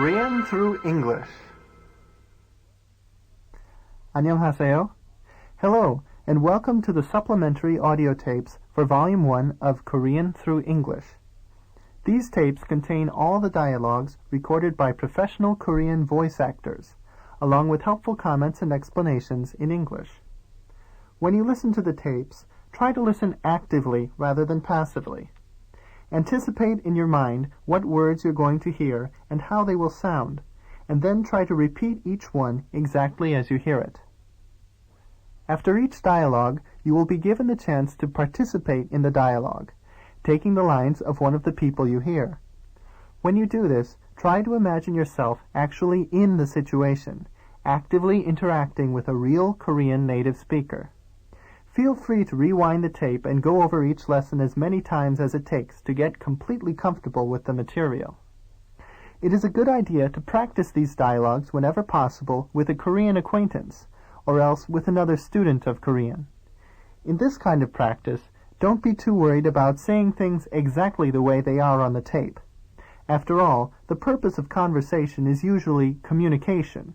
Korean through English. 안녕하세요. Hello, and welcome to the supplementary audio tapes for Volume 1 of Korean through English. These tapes contain all the dialogues recorded by professional Korean voice actors, along with helpful comments and explanations in English. When you listen to the tapes, try to listen actively rather than passively. Anticipate in your mind what words you're going to hear and how they will sound, and then try to repeat each one exactly as you hear it. After each dialogue, you will be given the chance to participate in the dialogue, taking the lines of one of the people you hear. When you do this, try to imagine yourself actually in the situation, actively interacting with a real Korean native speaker. Feel free to rewind the tape and go over each lesson as many times as it takes to get completely comfortable with the material. It is a good idea to practice these dialogues whenever possible with a Korean acquaintance, or else with another student of Korean. In this kind of practice, don't be too worried about saying things exactly the way they are on the tape. After all, the purpose of conversation is usually communication,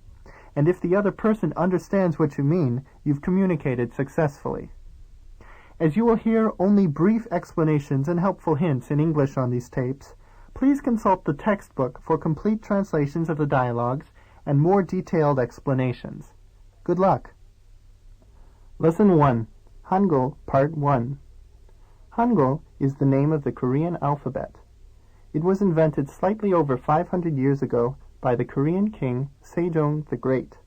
and if the other person understands what you mean, you've communicated successfully. As you will hear only brief explanations and helpful hints in English on these tapes, please consult the textbook for complete translations of the dialogues and more detailed explanations. Good luck. Lesson 1. Hangul, Part 1. Hangul is the name of the Korean alphabet. It was invented slightly over 500 years ago by the Korean king Sejong the Great.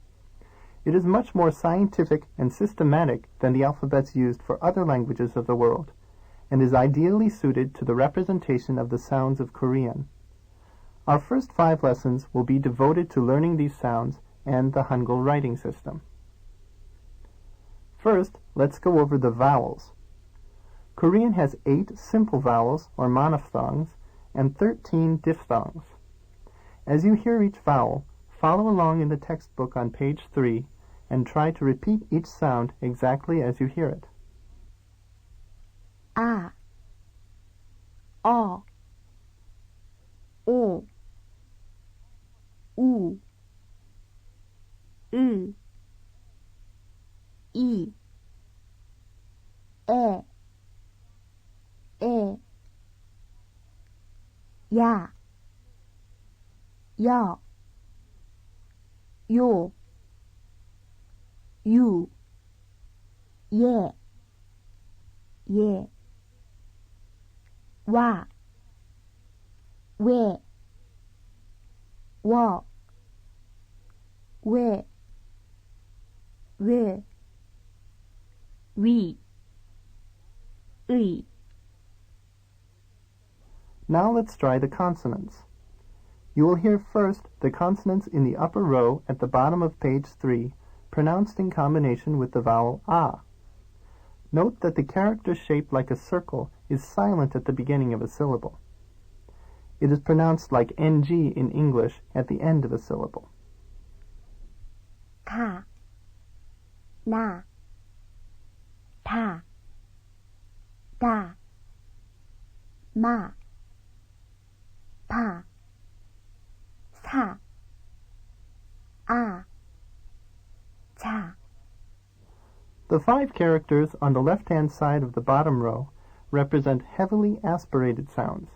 It is much more scientific and systematic than the alphabets used for other languages of the world, and is ideally suited to the representation of the sounds of Korean. Our first 5 lessons will be devoted to learning these sounds and the Hangul writing system. First, let's go over the vowels. Korean has 8 simple vowels, or monophthongs, and 13 diphthongs. As you hear each vowel, follow along in the textbook on page 3 and try to repeat each sound exactly as you hear it. A, O, O, U, I, E, Ya, 여, 요, 유, 예, 와, 왜, 워, 왜, 위, 의. Now let's try the consonants. You will hear first the consonants in the upper row at the bottom of page 3, pronounced in combination with the vowel A. Note that the character shaped like a circle is silent at the beginning of a syllable. It is pronounced like NG in English at the end of a syllable. 가, 나, 다, 다, 마, 파, 사, 아, 자. The 5 characters on the left-hand side of the bottom row represent heavily aspirated sounds.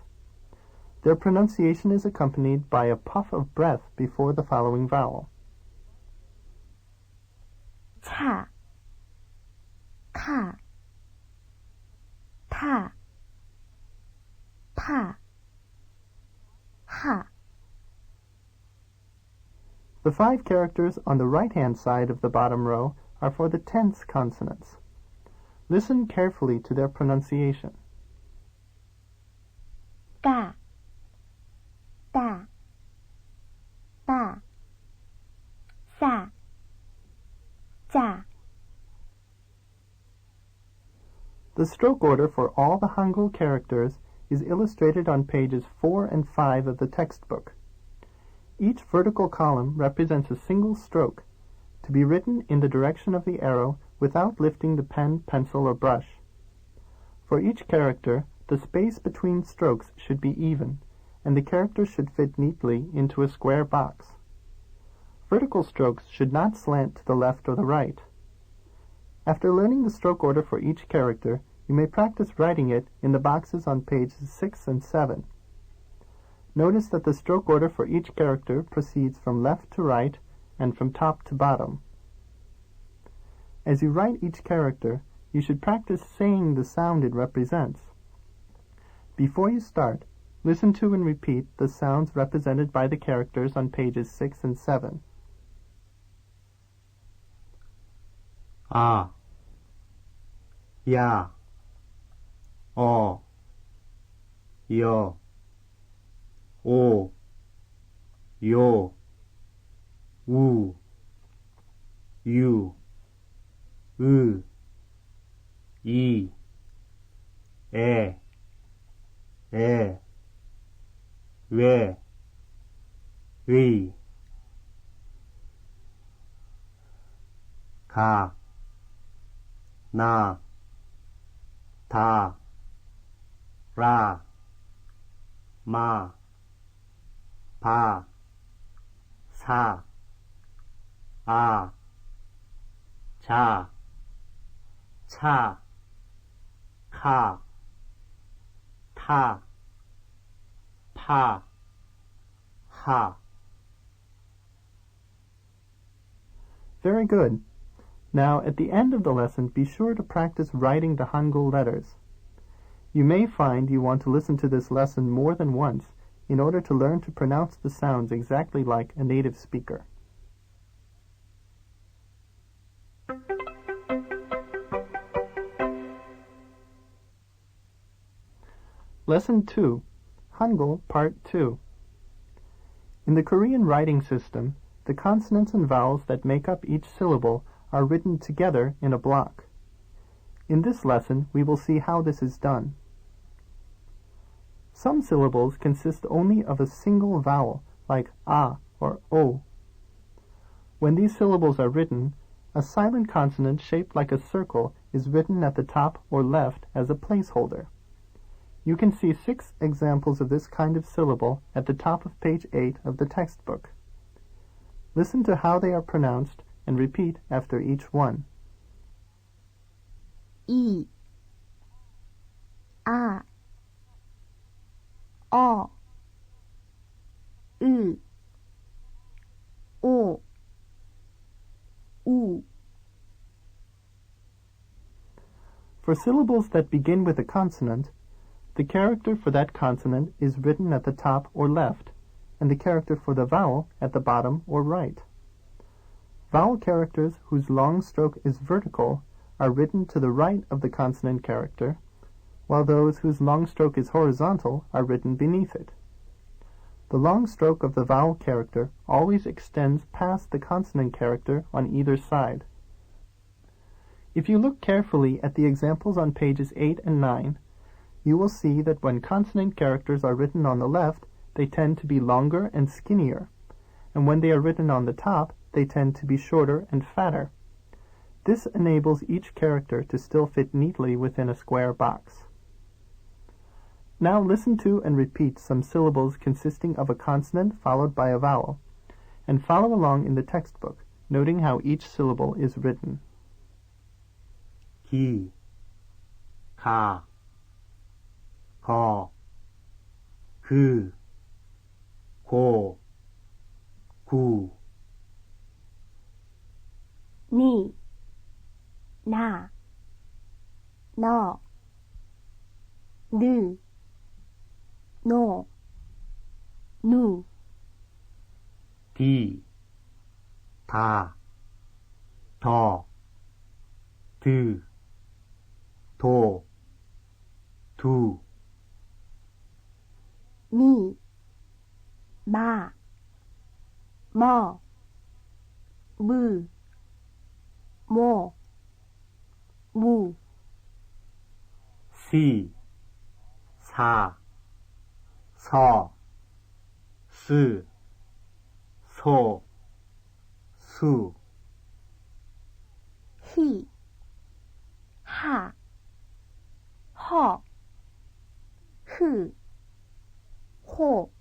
Their pronunciation is accompanied by a puff of breath before the following vowel. 차, 카, 타, 파, 하. The 5 characters on the right-hand side of the bottom row are for the tense consonants. Listen carefully to their pronunciation. 까, 따, 빠, 싸, 짜. The stroke order for all the Hangul characters is illustrated on pages 4 and 5 of the textbook. Each vertical column represents a single stroke, to be written in the direction of the arrow without lifting the pen, pencil, or brush. For each character, the space between strokes should be even, and the characters should fit neatly into a square box. Vertical strokes should not slant to the left or the right. After learning the stroke order for each character, you may practice writing it in the boxes on pages 6 and 7. Notice that the stroke order for each character proceeds from left to right and from top to bottom. As you write each character, you should practice saying the sound it represents. Before you start, listen to and repeat the sounds represented by the characters on pages 6 and 7. 아, 야, 어, 여, 오, 요, 우, 유, 으, 이, 에, 왜, 의, 가, 나, 다, 라, 마, 바, 사, 아, 자, 차, 카, 타, 파, 하. Very good. Now, at the end of the lesson, be sure to practice writing the Hangul letters. You may find you want to listen to this lesson more than once in order to learn to pronounce the sounds exactly like a native speaker. Lesson 2, Hangul Part 2. In the Korean writing system, the consonants and vowels that make up each syllable are written together in a block. In this lesson, we will see how this is done. Some syllables consist only of a single vowel, like a or o. When these syllables are written, a silent consonant shaped like a circle is written at the top or left as a placeholder. You can see 6 examples of this kind of syllable at the top of page 8 of the textbook. Listen to how they are pronounced and repeat after each one. 이, 아, 어, 으, 오, 우. For syllables that begin with a consonant, the character for that consonant is written at the top or left, and the character for the vowel at the bottom or right. Vowel characters whose long stroke is vertical are written to the right of the consonant character, while those whose long stroke is horizontal are written beneath it. The long stroke of the vowel character always extends past the consonant character on either side. If you look carefully at the examples on pages 8 and 9, you will see that when consonant characters are written on the left, they tend to be longer and skinnier, and when they are written on the top, they tend to be shorter and fatter. This enables each character to still fit neatly within a square box. Now listen to and repeat some syllables consisting of a consonant followed by a vowel, and follow along in the textbook, noting how each syllable is written. 기, 가, 거, 그, 고, 구. 니, 나, 너, 느, 노, 누. 디, 다, 더, 드, 도, 두. 미, 마, 머, 무, 모, 무. 시, 사, 서, 스, 소, 수. 히, 하, 허, 흐, 호,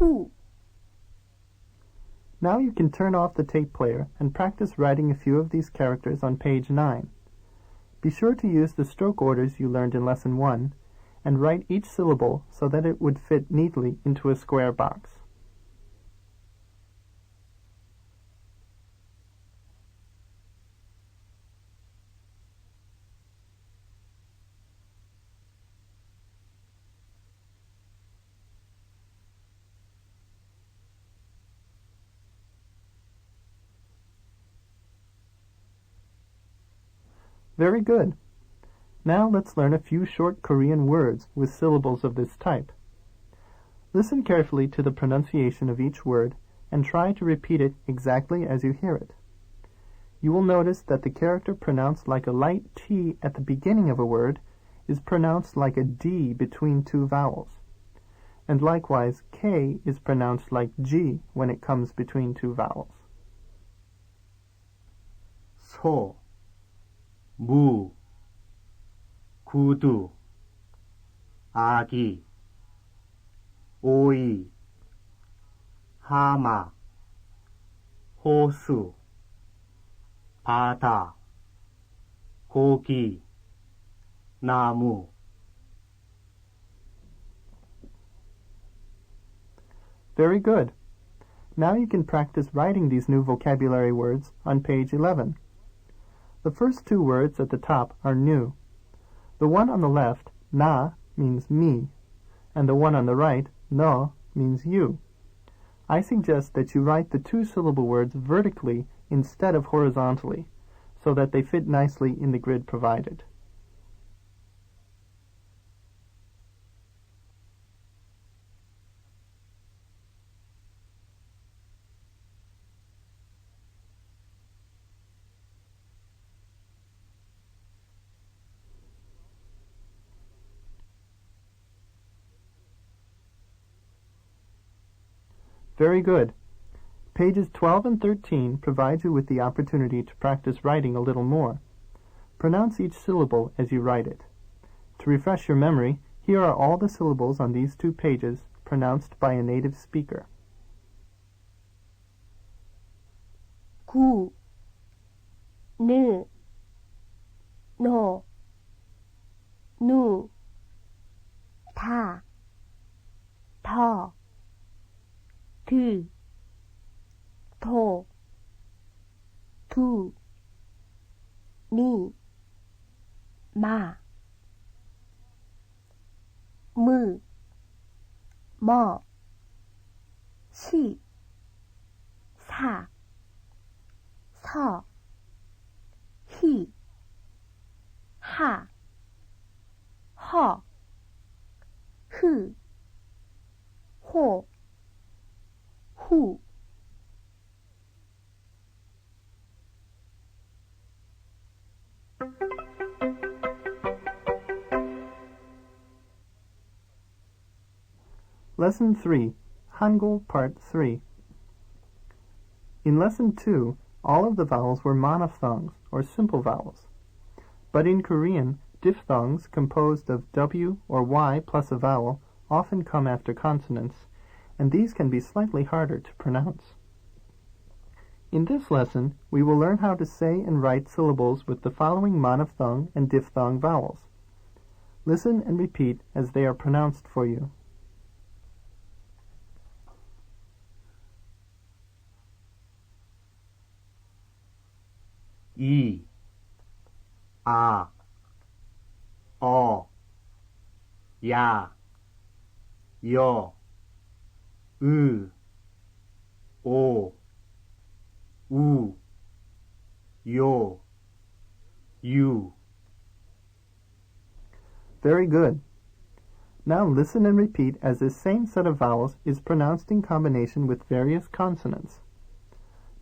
후, Now you can turn off the tape player and practice writing a few of these characters on page 9. Be sure to use the stroke orders you learned in Lesson 1 and write each syllable so that it would fit neatly into a square box. Very good. Now let's learn a few short Korean words with syllables of this type. Listen carefully to the pronunciation of each word and try to repeat it exactly as you hear it. You will notice that the character pronounced like a light T at the beginning of a word is pronounced like a D between two vowels. And likewise, K is pronounced like G when it comes between two vowels. 소, 무, 구두, 아기, 오이, 하마, 호수, 바다, 고기, 나무. Very good. Now you can practice writing these new vocabulary words on page 11. The first two words at the top are new. The one on the left, na, means me, and the one on the right, no, means you. I suggest that you write the two-syllable words vertically instead of horizontally, so that they fit nicely in the grid provided. Very good. Pages 12 and 13 provide you with the opportunity to practice writing a little more. Pronounce each syllable as you write it. To refresh your memory, here are all the syllables on these two pages pronounced by a native speaker. 구, 느, 노, 누, 다, 더, 드, 도, 두, 미, 마, 무, 뭐, 시, 사, 서, 히, 하, 허, 흐, 호, 후. Lesson 3, Hangul Part 3. In Lesson 2, all of the vowels were monophthongs, or simple vowels. But in Korean, diphthongs composed of W or Y plus a vowel often come after consonants, and these can be slightly harder to pronounce. In this lesson, we will learn how to say and write syllables with the following monophthong and diphthong vowels. Listen and repeat as they are pronounced for you. 이, 아, 어, 야, 여, 으, 오, 우, 요, 유. Very good. Now listen and repeat as this same set of vowels is pronounced in combination with various consonants.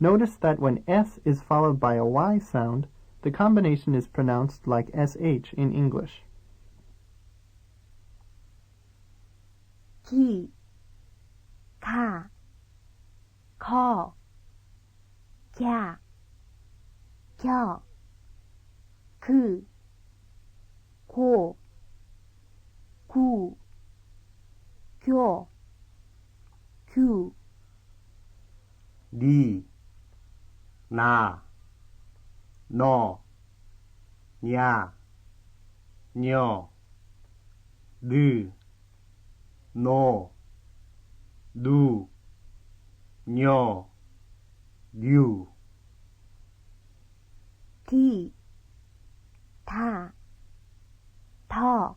Notice that when S is followed by a Y sound, the combination is pronounced like SH in English. 기, 가, 거, 갸, 겨, 그, 고, 구, 교, to, 니, 나, 너, 냐, 녀, 느, 너, 누, 녀, 류, 디, 다, 더,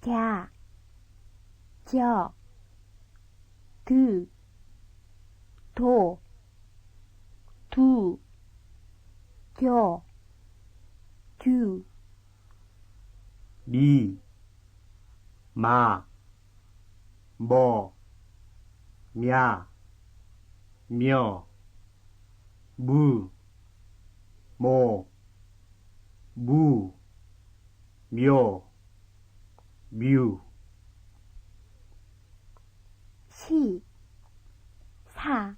갸, 저, 드, 도, 두, 겨, 규, 미, 마, 뭐, 냐, 며, 무, 모, 무, 묘, 뮤, 시, 사,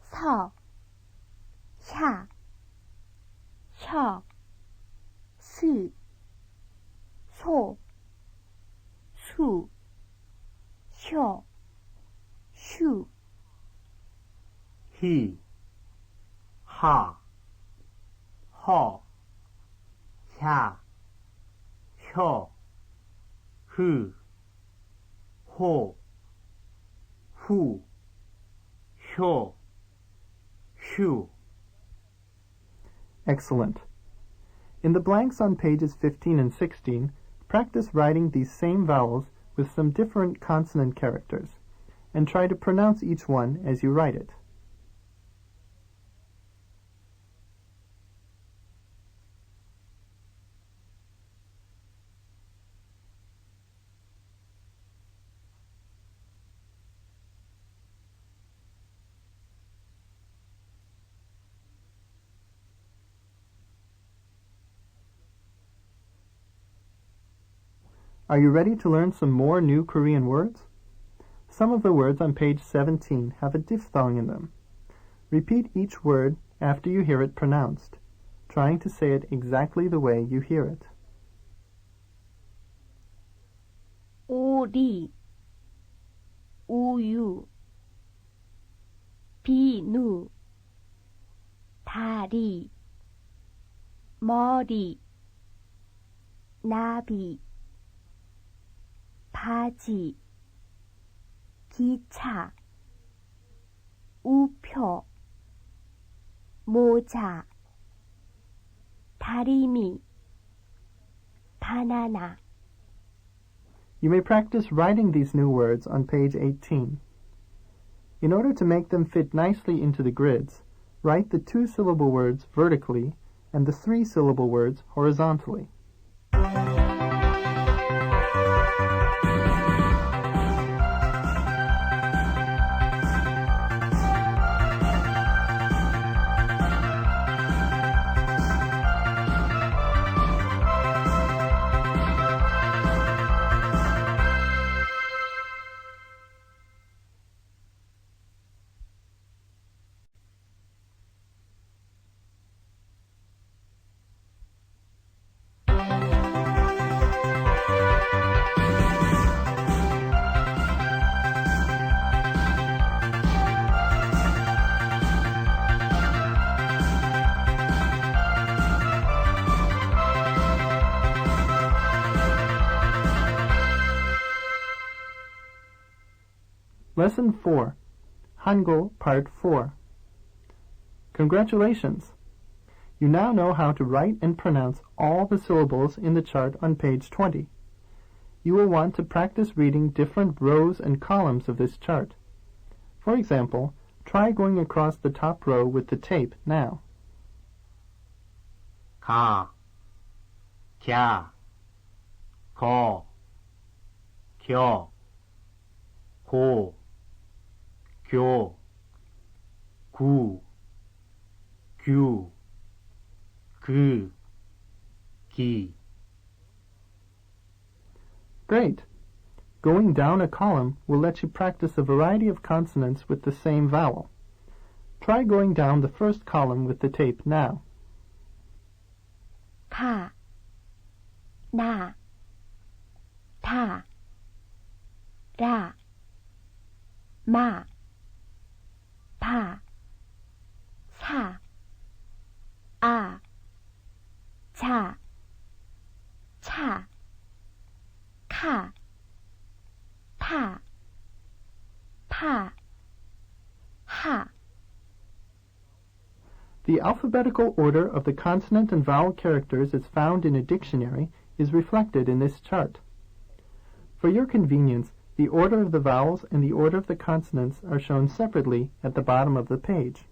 서, 샤, 셔, 스, 소, 수, 쇼, 슈, 히, 하, 허, 야, 혀, 흐, 호, 후, 효, 휴. Excellent. In the blanks on pages 15 and 16, practice writing these same vowels with some different consonant characters, and try to pronounce each one as you write it. Are you ready to learn some more new Korean words? Some of the words on page 17 have a diphthong in them. Repeat each word after you hear it pronounced, trying to say it exactly the way you hear it. 오리, 우유, 비누, 다리, 머리, 나비, 바지, 기차, 우표, 모자, 다리미, 바나나. You may practice writing these new words on page 18. In order to make them fit nicely into the grids, write the 2-syllable words vertically and the 3-syllable words horizontally. Lesson 4, Hangul Part 4. Congratulations! You now know how to write and pronounce all the syllables in the chart on page 20. You will want to practice reading different rows and columns of this chart. For example, try going across the top row with the tape now. 가, 갸, 거, 겨, 고, 교, 구, 규, 그, 기. Great! Going down a column will let you practice a variety of consonants with the same vowel. Try going down the first column with the tape now. 가, 나, 다, 라, 마, 바, 사, 아, 자, 차, 카, 타, 파, 하. The alphabetical order of the consonant and vowel characters as found in a dictionary is reflected in this chart. For your convenience, the order of the vowels and the order of the consonants are shown separately at the bottom of the page.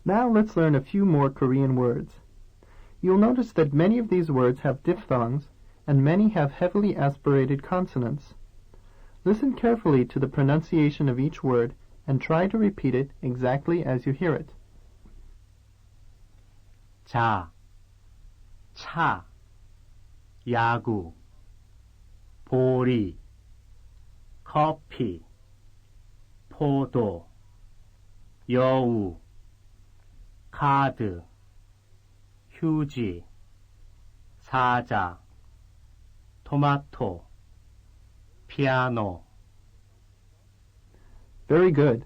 Now let's learn a few more Korean words. You'll notice that many of these words have diphthongs and many have heavily aspirated consonants. Listen carefully to the pronunciation of each word and try to repeat it exactly as you hear it. 자, 차, 야구, 보리, 커피, 포도, 여우, 카드, 휴지, 사자, 토마토, 피아노. Very good.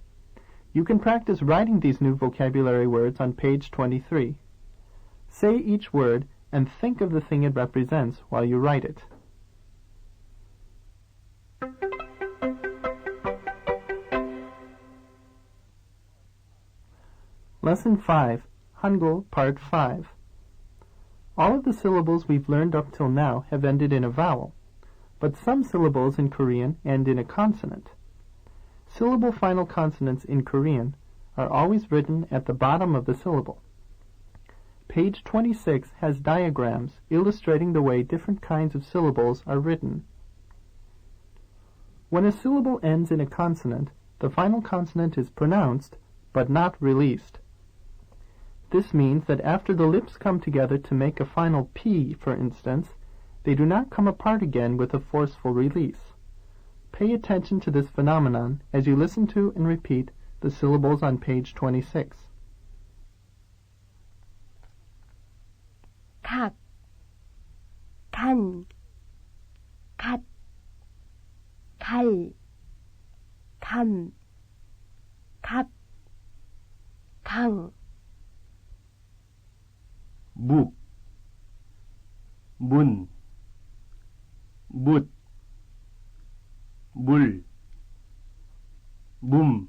You can practice writing these new vocabulary words on page 23. Say each word and think of the thing it represents while you write it. Lesson 5, Hangul, Part 5. All of the syllables we've learned up till now have ended in a vowel, but some syllables in Korean end in a consonant. Syllable final consonants in Korean are always written at the bottom of the syllable. Page 26 has diagrams illustrating the way different kinds of syllables are written. When a syllable ends in a consonant, the final consonant is pronounced, but not released. This means that after the lips come together to make a final P, for instance, they do not come apart again with a forceful release. Pay attention to this phenomenon as you listen to and repeat the syllables on page 26. 각, 간, 갓, 갈, 감, 갑, 강. 묵, 문, 묻, 물, 문,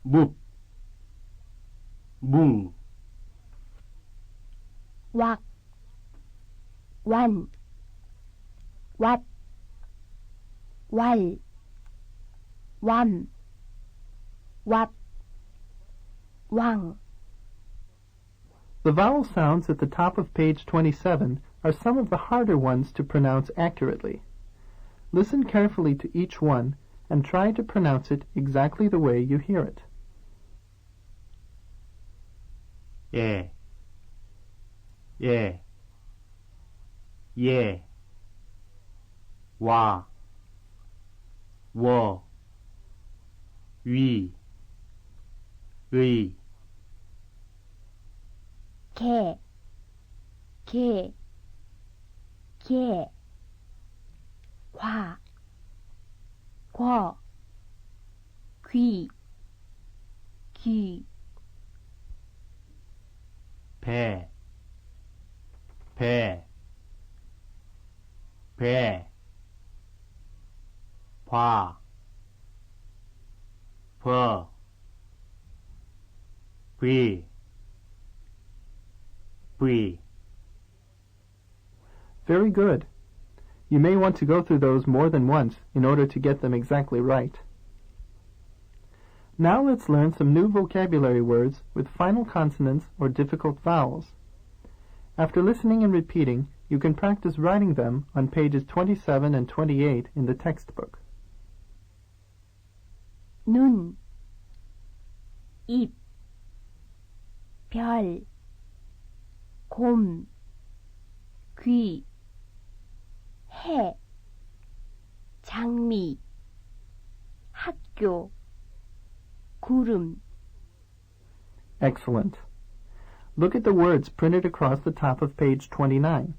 묵, 뭉. 왁, 완, 왓, 왈, 왬, 왑, 왕. The vowel sounds at the top of page 27 are some of the harder ones to pronounce accurately. Listen carefully to each one and try to pronounce it exactly the way you hear it. 예, 예, 예, 와, 워, 위, 의. 개, 개, 개. 과, 궈, 귀, 귀. 배, 배, 배. 과, 버, 뷔, 뷔. Very good. You may want to go through those more than once in order to get them exactly right. Now let's learn some new vocabulary words with final consonants or difficult vowels. After listening and repeating, you can practice writing them on pages 27 and 28 in the textbook. 눈, 입, 별, 곰, 귀, 해, 장미, 학교, 구름. Excellent. Look at the words printed across the top of page 29.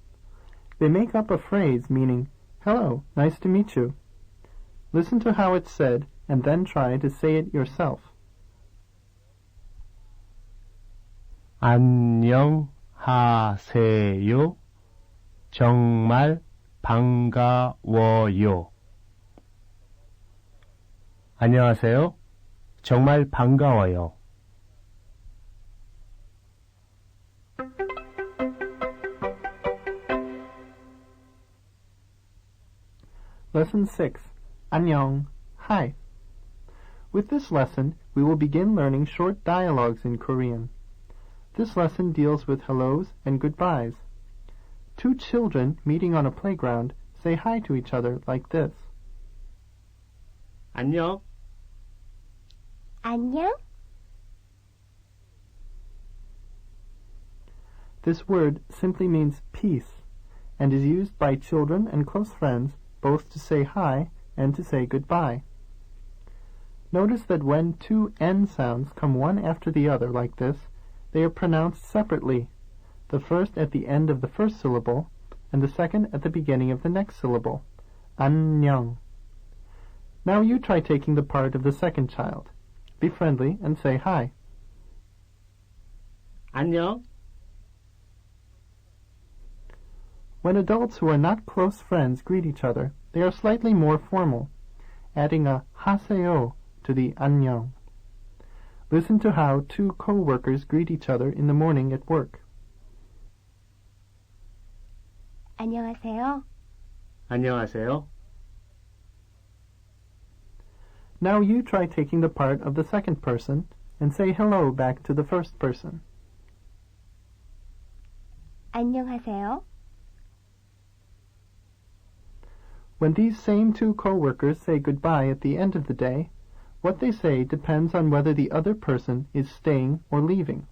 They make up a phrase meaning, "Hello, nice to meet you." Listen to how it's said and then try to say it yourself. 안녕하세요. 정말 반가워요. 안녕하세요. 정말 반가워요. Lesson 6. Annyeong Hi. With this lesson, we will begin learning short dialogues in Korean. This lesson deals with hellos and goodbyes. Two children meeting on a playground say hi to each other like this. 안녕. 안녕? This word simply means peace and is used by children and close friends both to say hi and to say goodbye. Notice that when two N sounds come one after the other like this, they are pronounced separately, the first at the end of the first syllable and the second at the beginning of the next syllable. 안녕. Now you try taking the part of the second child. Be friendly and say hi. 안녕. When adults who are not close friends greet each other, they are slightly more formal, adding a Hasoyo to the 안녕. Listen to how two co-workers greet each other in the morning at work. 안녕하세요. 안녕하세요. Now you try taking the part of the second person and say hello back to the first person. 안녕하세요. When these same two co-workers say goodbye at the end of the day, what they say depends on whether the other person is staying or leaving.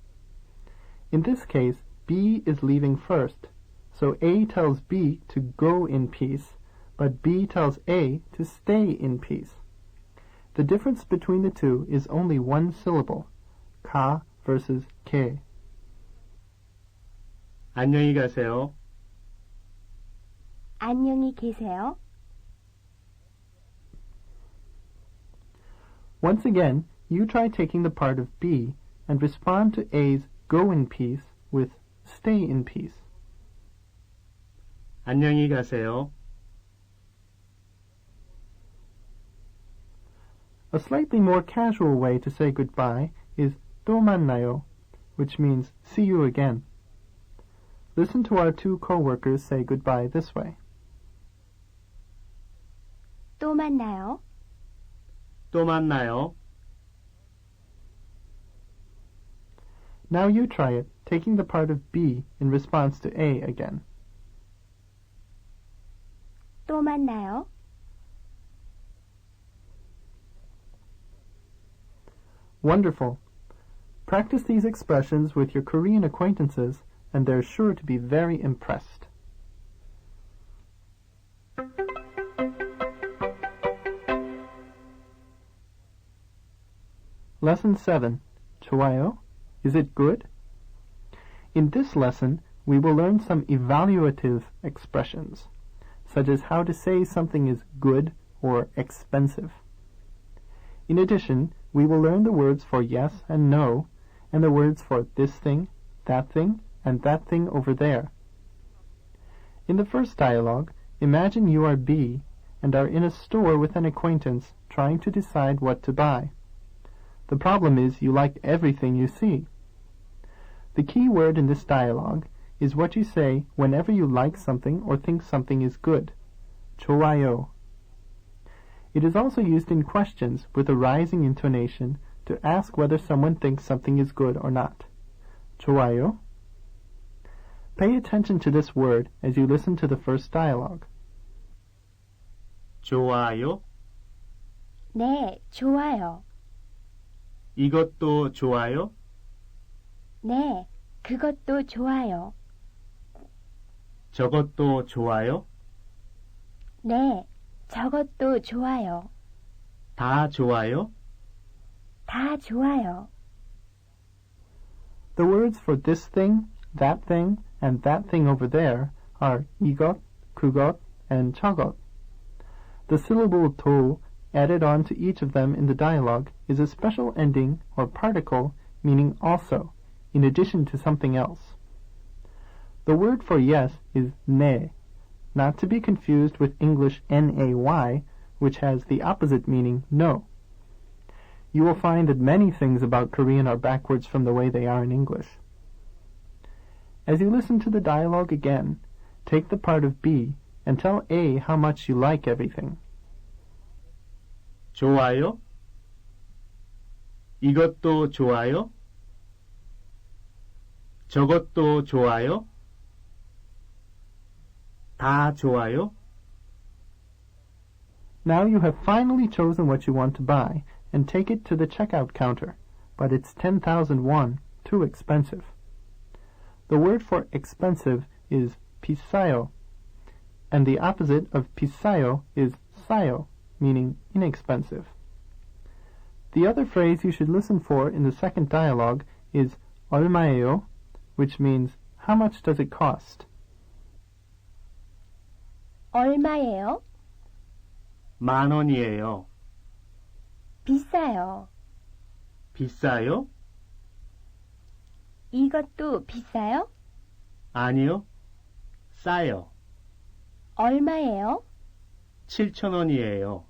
In this case, B is leaving first, so A tells B to go in peace, but B tells A to stay in peace. The difference between the two is only one syllable, ka versus ke. 안녕히 가세요. 안녕히 계세요. Once again, you try taking the part of B and respond to A's go in peace with stay in peace. 안녕히 가세요. A slightly more casual way to say goodbye is 또 만나요, which means see you again. Listen to our two co-workers say goodbye this way. 또 만나요. 또 만나요. Now you try it, taking the part of B in response to A again. 또 만나요. Wonderful. Practice these expressions with your Korean acquaintances, and they're sure to be very impressed. Lesson 7. 좋아요? Is it good? In this lesson, we will learn some evaluative expressions, such as how to say something is good or expensive. In addition, we will learn the words for yes and no, and the words for this thing, and that thing over there. In the first dialogue, imagine you are B and are in a store with an acquaintance trying to decide what to buy. The problem is you like everything you see. The key word in this dialogue is what you say whenever you like something or think something is good. 좋아요. It is also used in questions with a rising intonation to ask whether someone thinks something is good or not. 좋아요. Pay attention to this word as you listen to the first dialogue. 좋아요. 네, 좋아요. 이것도 좋아요. 네, 그것도 좋아요. 저것도 좋아요. 네, 저것도 좋아요. 다 좋아요. 다 좋아요. The words for this thing, and that thing over there are 이것, 그것, and 저것. The syllable 도 added on to each of them in the dialogue is a special ending or particle meaning also, in addition to something else. The word for yes is ne, not to be confused with English nay, which has the opposite meaning no. You will find that many things about Korean are backwards from the way they are in English. As you listen to the dialogue again, take the part of B and tell A how much you like everything. 좋아요? 이것도 좋아요? 저것도 좋아요? 다 좋아요? Now you have finally chosen what you want to buy and take it to the checkout counter, but it's 10,000 won, too expensive. The word for expensive is 비싸요, and the opposite of 비싸요 is Sayo, meaning inexpensive. The other phrase you should listen for in the second dialogue is 얼마예요, which means how much does it cost? 얼마예요? 10,000원이에요. 비싸요. 비싸요? 이것도 비싸요? 아니요. 싸요. 얼마예요? 7,000원이에요.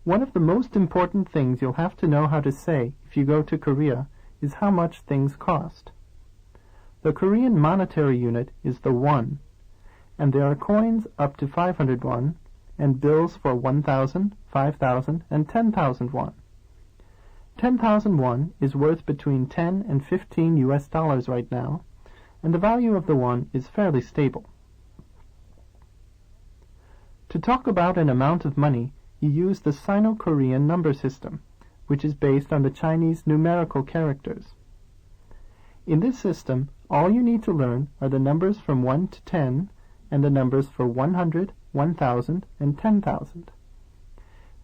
One of the most important things you'll have to know how to say if you go to Korea is how much things cost. The Korean monetary unit is the won, and there are coins up to 500 won and bills for 1,000, 5,000, and 10,000 won. 10,000 won is worth between 10 and 15 US dollars right now, and the value of the won is fairly stable. To talk about an amount of money, you use the Sino-Korean number system, which is based on the Chinese numerical characters. In this system, all you need to learn are the numbers from 1 to 10 and the numbers for 100, 1,000, and 10,000.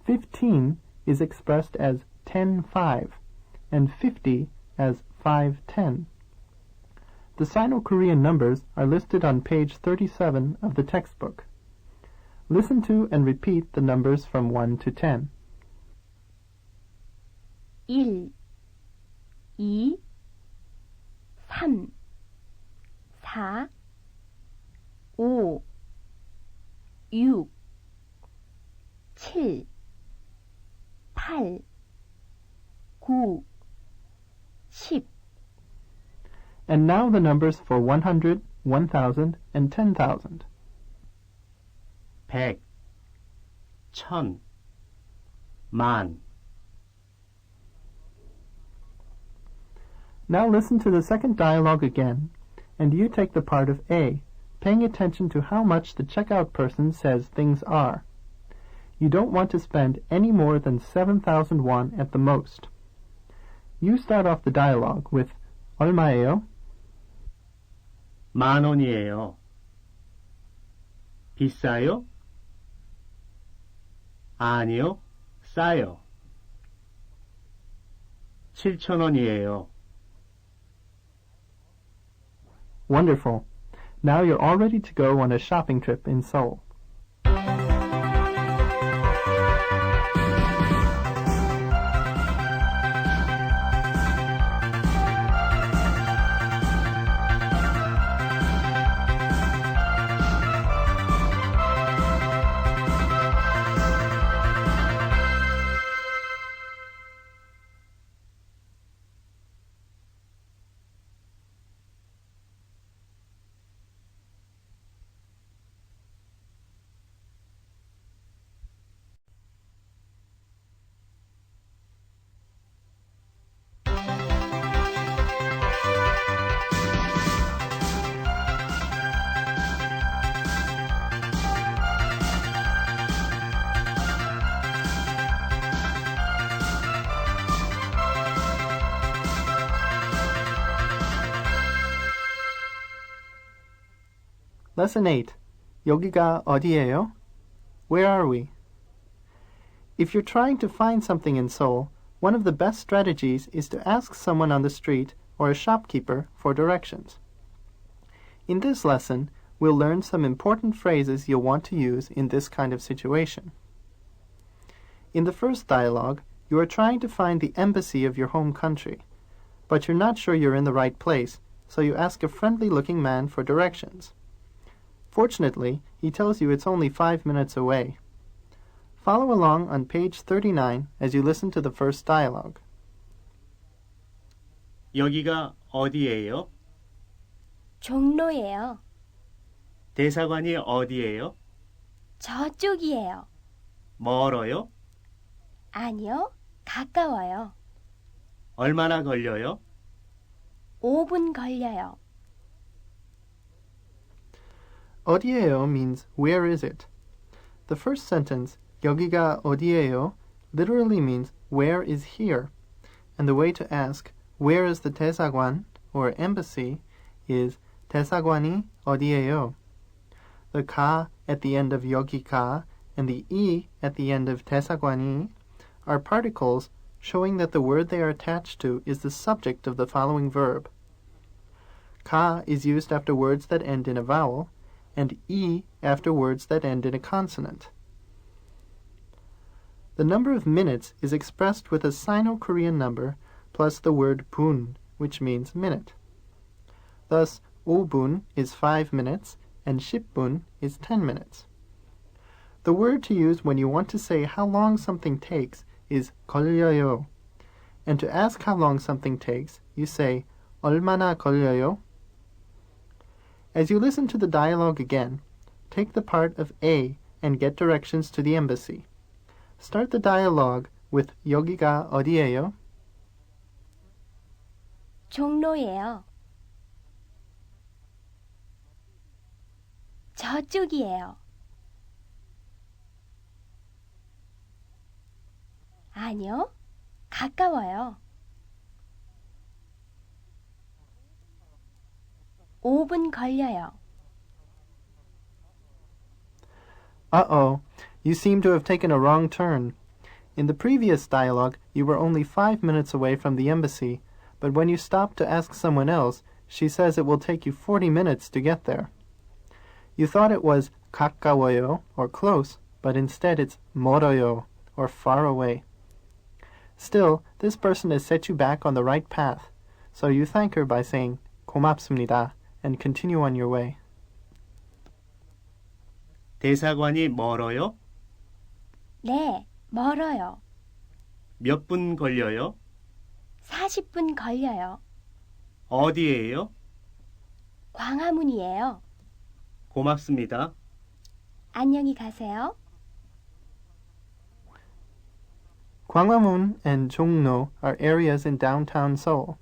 15 is expressed as 10-5 and 50 as 5-10. The Sino-Korean numbers are listed on page 37 of the textbook. Listen to and repeat the numbers from 1 to 10. 1, 2, 3, 4, 5, 6, 7, 8, 9, 10. And now the numbers for 100, 1,000, and 10,000. 100, 1,000, 10,000. Now listen to the second dialogue again, and you take the part of A, paying attention to how much the checkout person says things are. You don't want to spend any more than 7,000 won at the most. You start off the dialogue with 얼마예요? 10,000원이에요. 비싸요? 아니요, 싸요. 7,000원이에요. Wonderful. Now you're all ready to go on a shopping trip in Seoul. Lesson 8. 여기가 어디예요? Where are we? If you're trying to find something in Seoul, one of the best strategies is to ask someone on the street or a shopkeeper for directions. In this lesson, we'll learn some important phrases you'll want to use in this kind of situation. In the first dialogue, you are trying to find the embassy of your home country, but you're not sure you're in the right place, so you ask a friendly-looking man for directions. Fortunately, he tells you it's only 5 minutes away. Follow along on page 39 as you listen to the first dialogue. 여기가 어디예요? 종로예요. 대사관이 어디예요? 저쪽이에요. 멀어요? 아니요, 가까워요. 얼마나 걸려요? 5분 걸려요. 어디예요 means where is it? The first sentence, 여기가 어디예요, literally means where is here, and the way to ask where is the 대사관 or embassy is 대사관이 어디예요. The 가 at the end of 여기가 and the 이 at the end of 대사관이 are particles showing that the word they are attached to is the subject of the following verb. 가 is used after words that end in a vowel, and 이 after words that end in a consonant. The number of minutes is expressed with a Sino-Korean number plus the word 분, which means minute. Thus, 5분 is 5 minutes, and 10분 is 10 minutes. The word to use when you want to say how long something takes is 걸려요. And to ask how long something takes, you say 얼마나 걸려요? As you listen to the dialogue again, take the part of A and get directions to the embassy. Start the dialogue with 여기가 어디예요? 종로예요. 저쪽이에요. 아니요, 가까워요. 5분 걸려요. Uh-oh, you seem to have taken a wrong turn. In the previous dialogue, you were only 5 minutes away from the embassy, but when you stop to ask someone else, she says it will take you 40 minutes to get there. You thought it was 가까워요, or close, but instead it's 멀어요, or far away. Still, this person has set you back on the right path, so you thank her by saying 고맙습니다 and continue on your way. 대사관이 멀어요? 네, 멀어요. 몇 분 걸려요? 40분 걸려요. 어디예요? 광화문이에요. 고맙습니다. 안녕히 가세요. Gwanghwamun and Jongno are areas in downtown Seoul.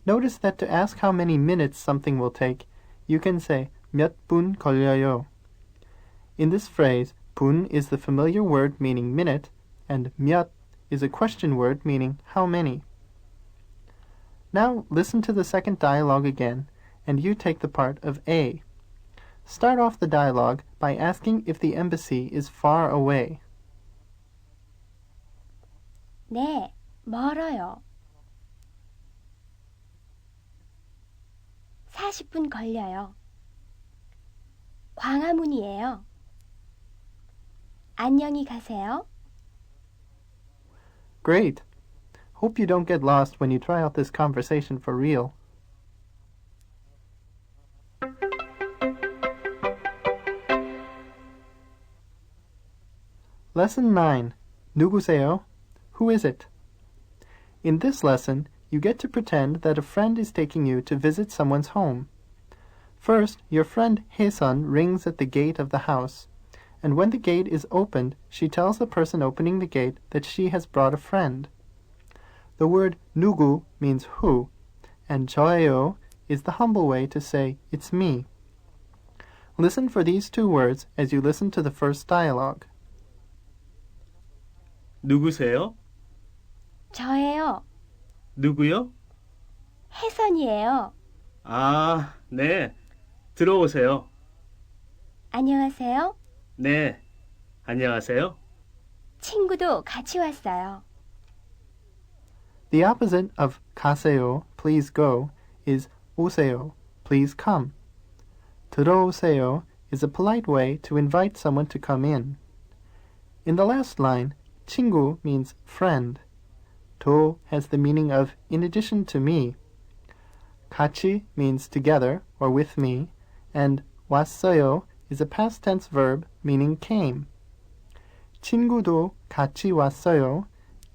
Notice that to ask how many minutes something will take, you can say 몇 분 걸려요. In this phrase, 분 is the familiar word meaning minute, and 몇 is a question word meaning how many. Now listen to the second dialogue again, and you take the part of A. Start off the dialogue by asking if the embassy is far away. 네, 멀어요. 40분 걸려요. 광화문이에요. 안녕히 가세요. Great! Hope you don't get lost when you try out this conversation for real. Lesson 9. 누구세요? Who is it? In this lesson, you get to pretend that a friend is taking you to visit someone's home. First, your friend Hae-sun rings at the gate of the house, and when the gate is opened, she tells the person opening the gate that she has brought a friend. The word 누구 means who, and 저예요 is the humble way to say it's me. Listen for these two words as you listen to the first dialogue. 누구세요? 저예요. 누구요? 혜선이에요. 아, 네. 들어오세요. 안녕하세요. 네. 안녕하세요. 친구도 같이 왔어요. The opposite of 가세요, please go, is 오세요, please come. 들어오세요 is a polite way to invite someone to come in. In the last line, 친구 means friend. 도 has the meaning of in addition to me. 같이 means together or with me, and 왔어요 is a past tense verb meaning came. 친구도 같이 왔어요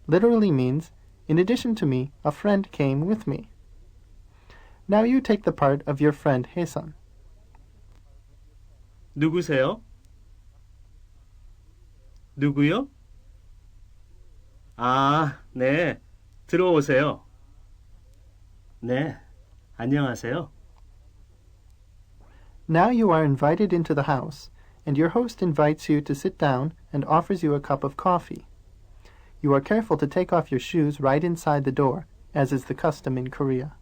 literally means in addition to me, a friend came with me. Now you take the part of your friend Hae-san. 누구세요? 누구요? 아, 네. 들어오세요. 네. 안녕하세요. Now you are invited into the house, and your host invites you to sit down and offers you a cup of coffee. You are careful to take off your shoes right inside the door, as is the custom in Korea.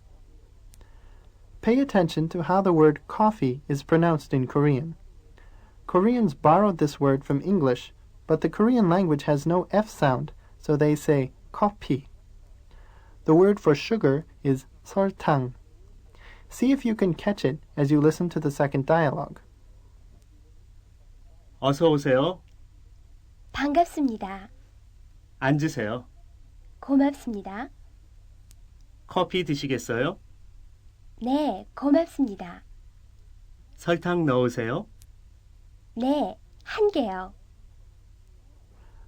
Pay attention to how the word coffee is pronounced in Korean. Koreans borrowed this word from English, but the Korean language has no F sound, so they say coffee. The word for sugar is 설탕. See if you can catch it as you listen to the second dialogue. 어서 오세요. 반갑습니다. 앉으세요. 고맙습니다. 커피 드시겠어요? 네, 고맙습니다. 설탕 넣으세요? 네, 한 개요.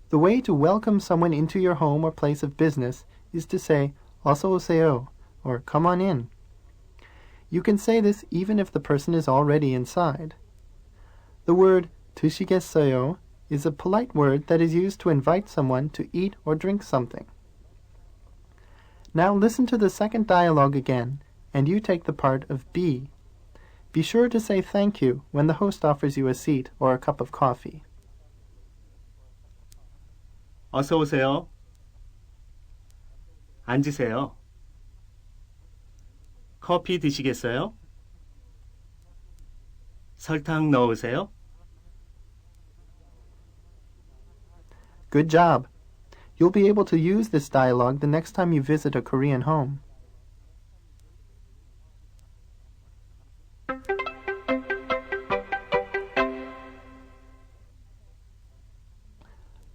The way to welcome someone into your home or place of business is to say 어서 오세요 or come on in. You can say this even if the person is already inside. The word 드시겠어요 is a polite word that is used to invite someone to eat or drink something. Now listen to the second dialogue again, and you take the part of B. Be sure to say thank you when the host offers you a seat or a cup of coffee. 어서 오세요. 앉으세요. 커피 드시겠어요? 설탕 넣으세요? Good job. You'll be able to use this dialogue the next time you visit a Korean home.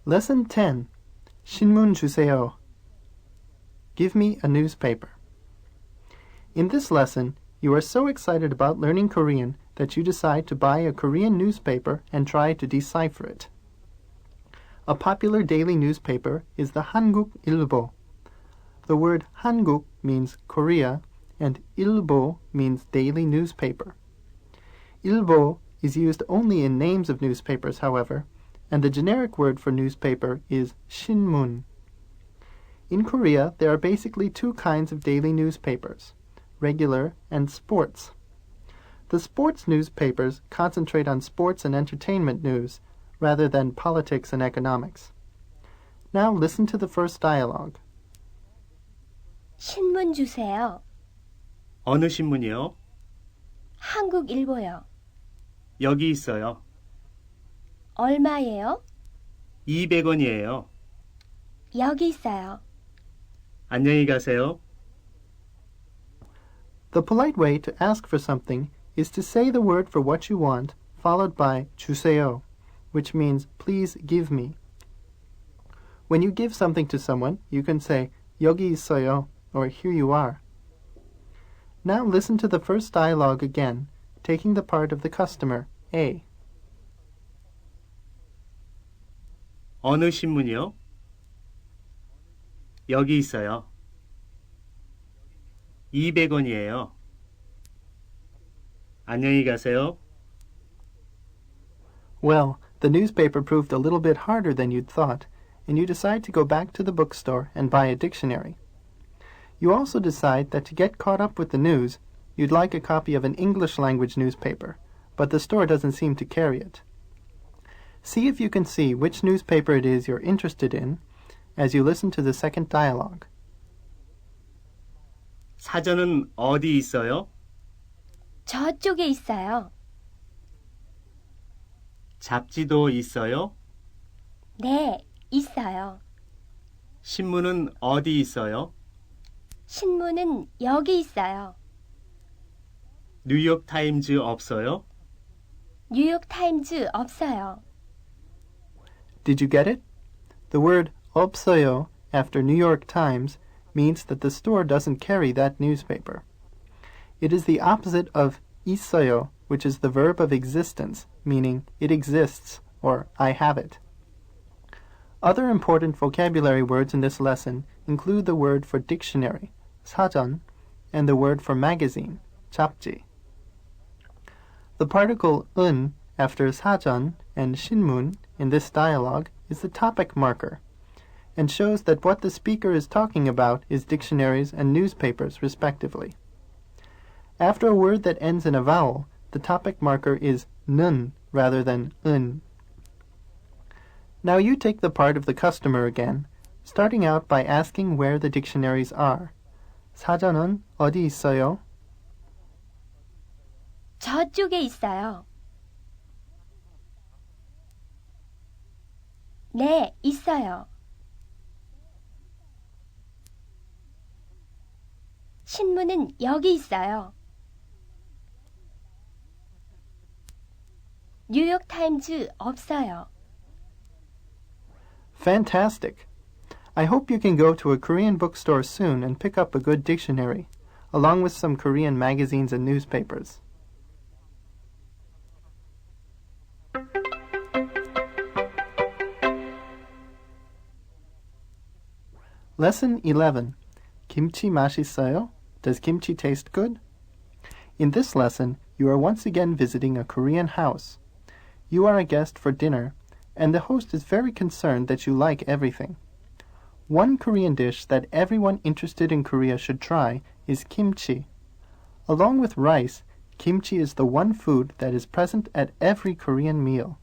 Lesson 10. 신문 주세요. Give me a newspaper. In this lesson, you are so excited about learning Korean that you decide to buy a Korean newspaper and try to decipher it. A popular daily newspaper is the Hanguk Ilbo. The word Hanguk means Korea, and Ilbo means daily newspaper. Ilbo is used only in names of newspapers, however, and the generic word for newspaper is Shinmun. In Korea, there are basically two kinds of daily newspapers, regular and sports. The sports newspapers concentrate on sports and entertainment news, rather than politics and economics. Now listen to the first dialogue. 신문 주세요. 어느 신문이요? 한국일보요. 여기 있어요. 얼마예요? 200원이에요. 여기 있어요. 안녕히 가세요. The polite way to ask for something is to say the word for what you want, followed by Chuseo, which means please give me. When you give something to someone, you can say 여기 있어요, or here you are. Now listen to the first dialogue again, taking the part of the customer, A. 어느 신문이요? 여기 있어요. 200원이에요. 안녕히 가세요. Well, the newspaper proved a little bit harder than you'd thought, and you decide to go back to the bookstore and buy a dictionary. You also decide that to get caught up with the news, you'd like a copy of an English-language newspaper, but the store doesn't seem to carry it. See if you can see which newspaper it is you're interested in as you listen to the second dialogue. 사전은 어디 있어요? 저쪽에 있어요. 잡지도 있어요? 네, 있어요. 신문은 어디 있어요? 신문은 여기 있어요. 뉴욕 타임즈 없어요? 뉴욕 타임즈 없어요. Did you get it? The word 없어요 after New York Times means that the store doesn't carry that newspaper. It is the opposite of 있어요, which is the verb of existence, meaning it exists or I have it. Other important vocabulary words in this lesson include the word for dictionary, 사전, and the word for magazine, 잡지. The particle 은 after 사전 and 신문 in this dialogue is the topic marker and shows that what the speaker is talking about is dictionaries and newspapers, respectively. After a word that ends in a vowel, the topic marker is 는 rather than 은. Now you take the part of the customer again, starting out by asking where the dictionaries are. 사전은 어디 있어요? 저쪽에 있어요. 네, 있어요. 신문은 여기 있어요. 뉴욕 타임즈 없어요. Fantastic! I hope you can go to a Korean bookstore soon and pick up a good dictionary, along with some Korean magazines and newspapers. Lesson 11. Kimchi 맛있어요? Does kimchi taste good? In this lesson, you are once again visiting a Korean house. You are a guest for dinner, and the host is very concerned that you like everything. One Korean dish that everyone interested in Korea should try is kimchi. Along with rice, kimchi is the one food that is present at every Korean meal.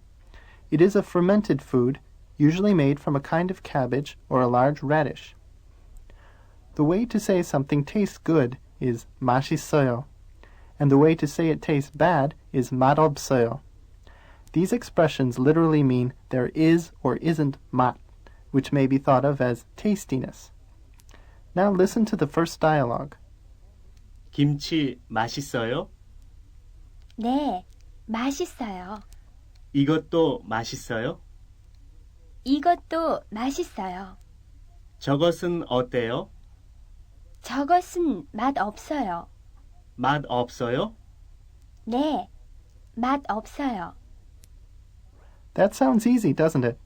It is a fermented food, usually made from a kind of cabbage or a large radish. The way to say something tastes good is 맛있어요, and the way to say it tastes bad is 맛없어요. These expressions literally mean there is or isn't 맛, which may be thought of as tastiness. Now listen to the first dialogue. 김치 맛있어요? 네, 맛있어요. 이것도 맛있어요? 이것도 맛있어요. 저것은 어때요? 저것은 맛 없어요. 맛 없어요? 네, 맛 없어요. That sounds easy, doesn't it?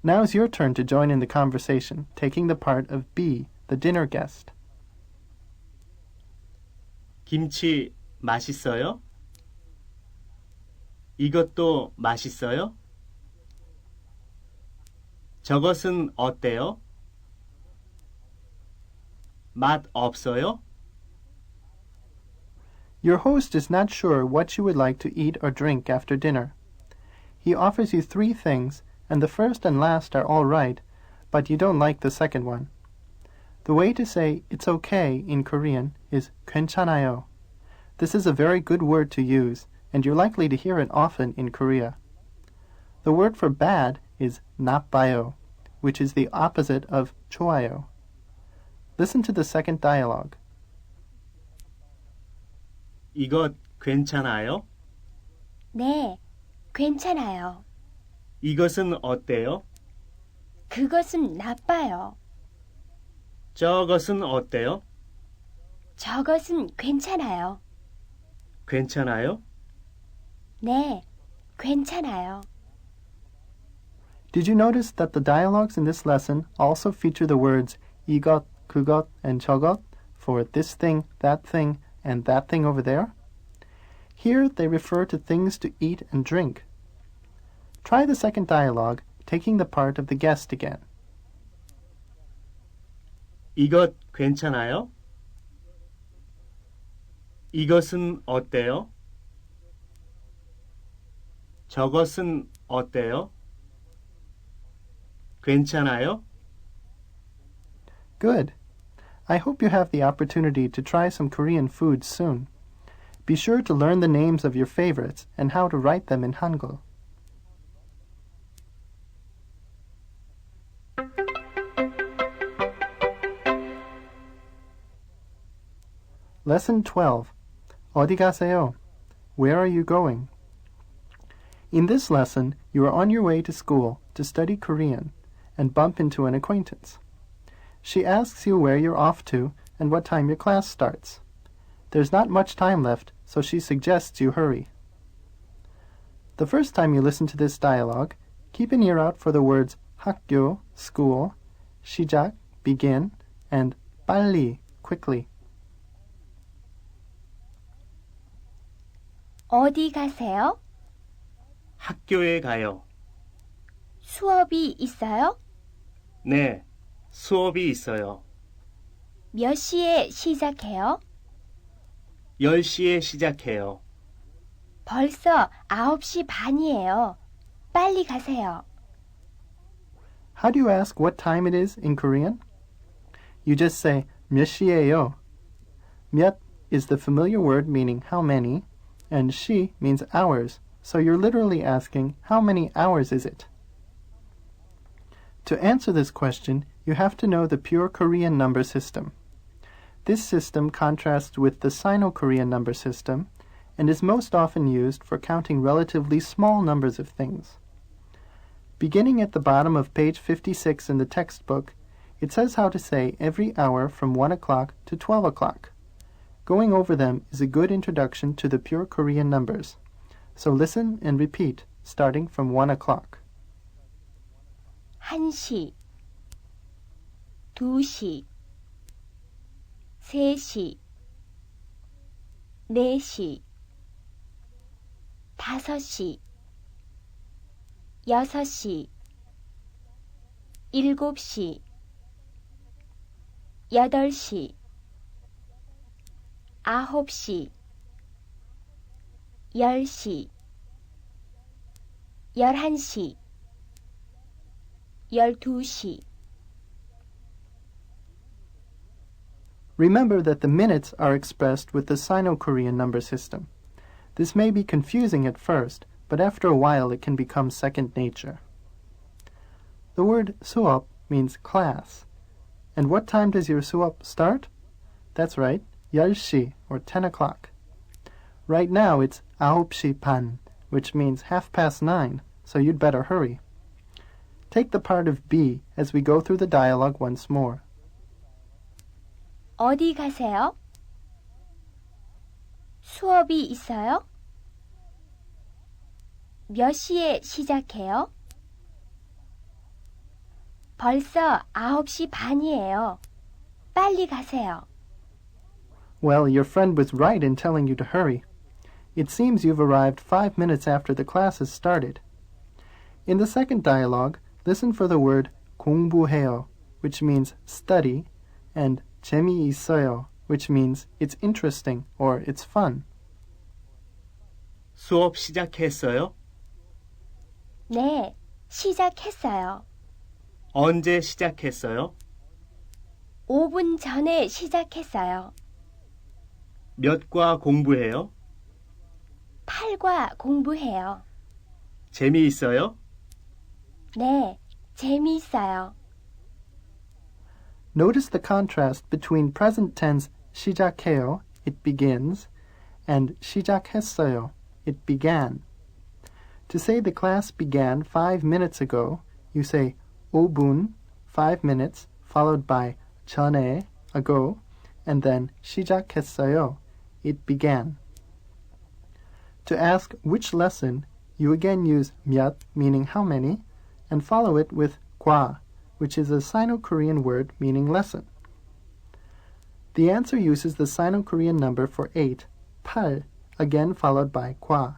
Now's your turn to join in the conversation, taking the part of B, the dinner guest. 김치 맛있어요? 이것도 맛있어요? 저것은 어때요? 맛 없어요? Your host is not sure what you would like to eat or drink after dinner. He offers you 3 things, and the first and last are all right, but you don't like the second one. The way to say it's okay in Korean is 괜찮아요. This is a very good word to use, and you're likely to hear it often in Korea. The word for bad is 나빠요, which is the opposite of 좋아요. Listen to the second dialogue. 이것 괜찮아요? 네, 괜찮아요. 이것은 어때요? 그것은 나빠요. 저것은 어때요? 저것은 괜찮아요. 괜찮아요? 네, 괜찮아요. Did you notice that the dialogues in this lesson also feature the words 이것, 그것, and 저것 for this thing, and that thing over there? Here they refer to things to eat and drink. Try the second dialogue, taking the part of the guest again. 이것 괜찮아요? 이것은 어때요? 저것은 어때요? 괜찮아요? Good. I hope you have the opportunity to try some Korean food soon. Be sure to learn the names of your favorites and how to write them in Hangul. Lesson 12. Odigaseo. Where are you going? In this lesson, you are on your way to school to study Korean, and bump into an acquaintance. She asks you where you're off to and what time your class starts. There's not much time left, so she suggests you hurry. The first time you listen to this dialogue, keep an ear out for the words 학교, school, 시작, begin, and 빨리, quickly. 어디 가세요? 학교에 가요. 수업이 있어요? 네, 수업이 있어요. 몇 시에 시작해요? 10시에 시작해요. 벌써 9시 반이에요. 빨리 가세요. How do you ask what time it is in Korean? You just say 몇 시예요. 몇 is the familiar word meaning how many, and 시 means hours, so you're literally asking how many hours is it? To answer this question, you have to know the pure Korean number system. This system contrasts with the Sino-Korean number system and is most often used for counting relatively small numbers of things. Beginning at the bottom of page 56 in the textbook, it says how to say every hour from 1 o'clock to 12 o'clock. Going over them is a good introduction to the pure Korean numbers. So listen and repeat, starting from 1 o'clock. 1시, 2시, 3시, 4시, 5시, 6시, 7시, 8시, 9시, 10시, 11시, 12시. Remember that the minutes are expressed with the Sino-Korean number system. This may be confusing at first, but after a while it can become second nature. The word 수업 means class. And what time does your 수업 start? That's right, 10시 or 10 o'clock. Right now it's 9시 반, which means 9:30, so you'd better hurry. Take the part of B as we go through the dialogue once more. 어디 가세요? 수업이 있어요? 몇 시에 시작해요? 벌써 9시 반이에요. 빨리 가세요. Well, your friend was right in telling you to hurry. It seems you've arrived 5 minutes after the class has started. In the second dialogue, listen for the word 공부해요, which means study, and 재미있어요, which means it's interesting or it's fun. 수업 시작했어요? 네, 시작했어요. 언제 시작했어요? 5분 전에 시작했어요. 몇 과 공부해요? 8과 공부해요. 재미있어요? 네, 재미있어요. Notice the contrast between present tense 시작해요, it begins, and 시작했어요, it began. To say the class began 5 minutes ago, you say 5분, 5 minutes, followed by 전에, ago, and then 시작했어요, it began. To ask which lesson, you again use 몇, meaning how many, and follow it with 과, which is a Sino-Korean word meaning lesson. The answer uses the Sino-Korean number for 8, 8, again followed by 과.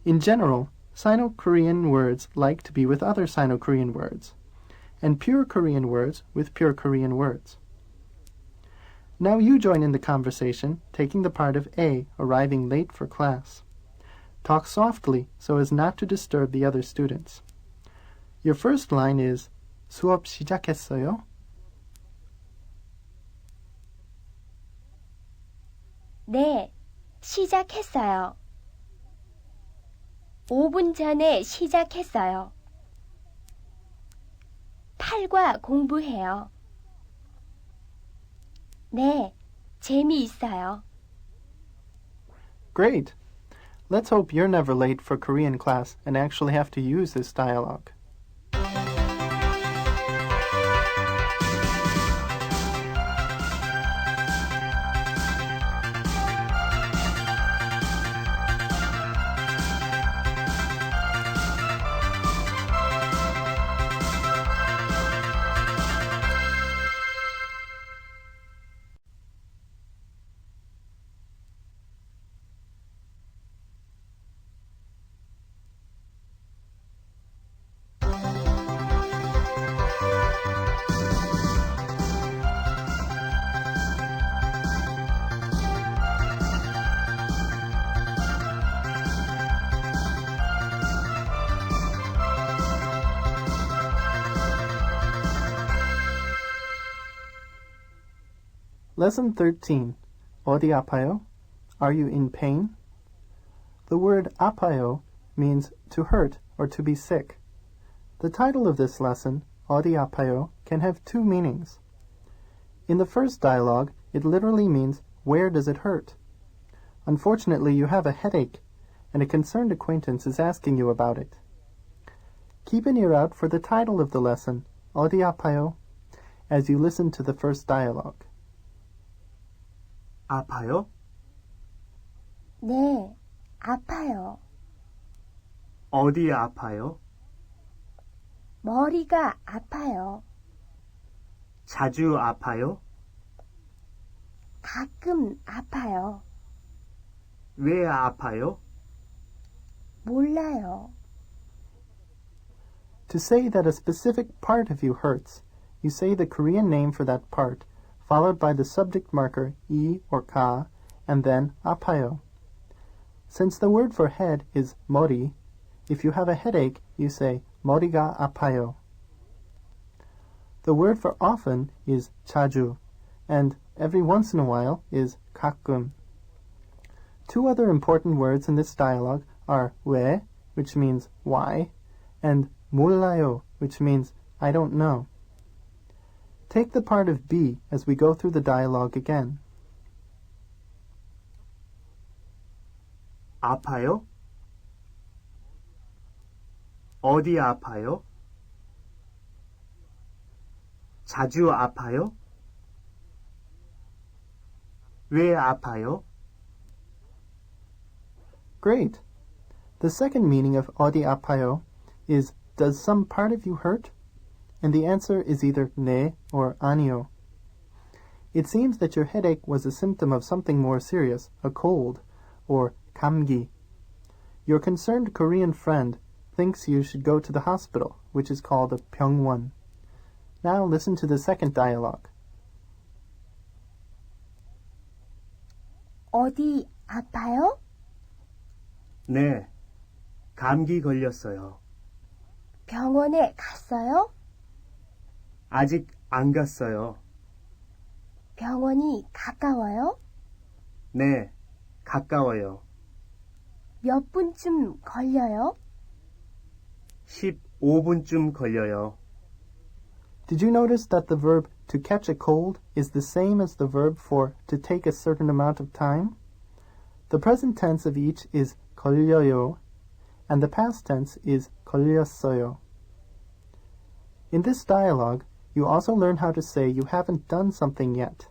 In general, Sino-Korean words like to be with other Sino-Korean words, and pure Korean words with pure Korean words. Now you join in the conversation, taking the part of A, arriving late for class. Talk softly so as not to disturb the other students. Your first line is 수업 시작했어요? 네, 시작했어요. 5분 전에 시작했어요. 8과 공부해요. 네, 재미있어요. Great! Let's hope you're never late for Korean class and actually have to use this dialogue. Lesson 13. 어디 아파요? Are you in pain? The word 아파요 means to hurt or to be sick. The title of this lesson, 어디 아파요, can have two meanings. In the first dialogue, it literally means, where does it hurt? Unfortunately, you have a headache, and a concerned acquaintance is asking you about it. Keep an ear out for the title of the lesson, 어디 아파요, as you listen to the first dialogue. 아파요? 네, 아파요. 어디 아파요? 머리가 아파요. 자주 아파요? 가끔 아파요. 왜 아파요? 몰라요. To say that a specific part of you hurts, you say the Korean name for that part, followed by the subject marker 이 or 가, and then 아파요. Since the word for head is 머리, if you have a headache, you say 머리가 아파요. The word for often is 자주, and every once in a while is 가끔. Two other important words in this dialogue are 왜, which means why, and 몰라요, which means I don't know. Take the part of be as we go through the dialogue again. 아파요? 어디 아파요? 자주 아파요? 왜 아파요? Great! The second meaning of 어디 아파요 is, does some part of you hurt? And the answer is either 네 or 아니요. It seems that your headache was a symptom of something more serious, a cold, or 감기. Your concerned Korean friend thinks you should go to the hospital, which is called a 병원. Now listen to the second dialogue. 어디 아파요? 네, 감기 걸렸어요. 병원에 갔어요? 아직 안 갔어요. 병원이 가까워요? 네, 가까워요. 몇 분쯤 걸려요? 15분쯤 걸려요. Did you notice that the verb to catch a cold is the same as the verb for to take a certain amount of time? The present tense of each is 걸려요, and the past tense is 걸렸어요. In this dialogue, you also learn how to say you haven't done something yet.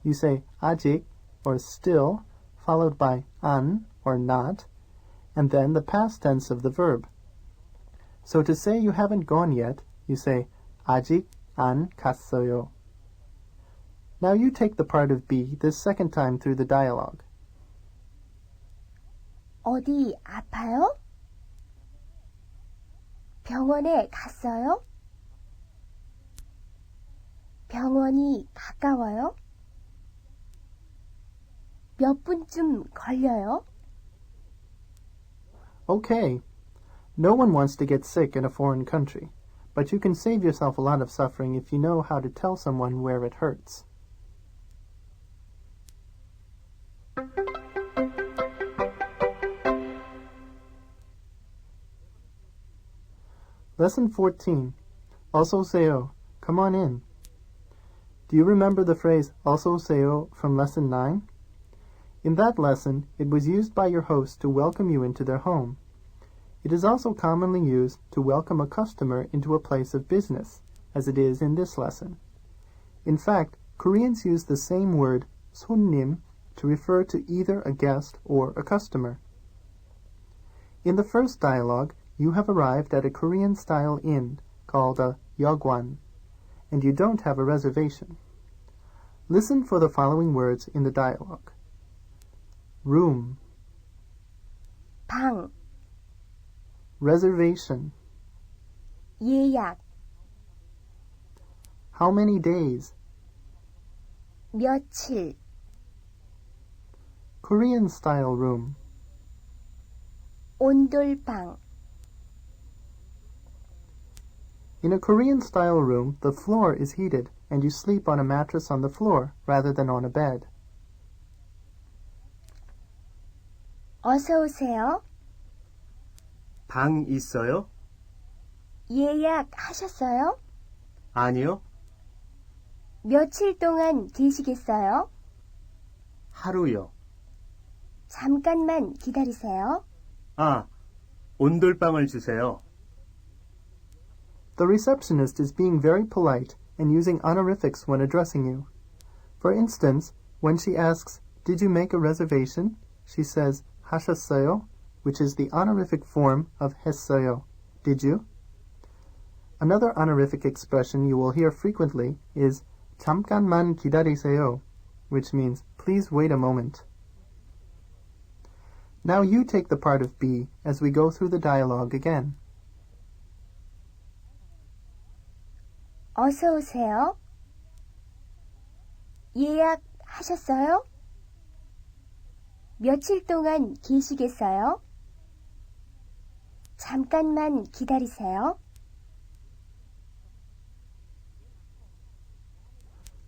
You say 아직, or still, followed by 안, or not, and then the past tense of the verb. So to say you haven't gone yet, you say 아직 안 갔어요. Now you take the part of be this second time through the dialogue. 어디 아파요? 병원에 갔어요? 병원이 가까워요? 몇 분쯤 걸려요? Okay. No one wants to get sick in a foreign country, but you can save yourself a lot of suffering if you know how to tell someone where it hurts. Lesson 14. Also Sayo. Come on in. Do you remember the phrase also Sayo from Lesson 9? In that lesson, it was used by your host to welcome you into their home. It is also commonly used to welcome a customer into a place of business, as it is in this lesson. In fact, Koreans use the same word, 손님, to refer to either a guest or a customer. In the first dialogue, you have arrived at a Korean-style inn called a yogwan, and you don't have a reservation. Listen for the following words in the dialogue. Room, 방, reservation, 예약, how many days, 며칠, Korean-style room, 온돌방, In a Korean-style room, the floor is heated, and you sleep on a mattress on the floor rather than on a bed. 어서 오세요. 방 있어요? 예약하셨어요? 아니요. 며칠 동안 계시겠어요? 하루요. 잠깐만 기다리세요. 아, 온돌방을 주세요. The receptionist is being very polite and using honorifics when addressing you. For instance, when she asks, "Did you make a reservation?" she says, "하셨어요?" which is the honorific form of 했어요. Did you? Another honorific expression you will hear frequently is 잠깐만 기다리세요, which means please wait a moment. Now you take the part of B as we go through the dialogue again. 어서 오세요. 예약하셨어요? 며칠 동안 계시겠어요? 잠깐만 기다리세요.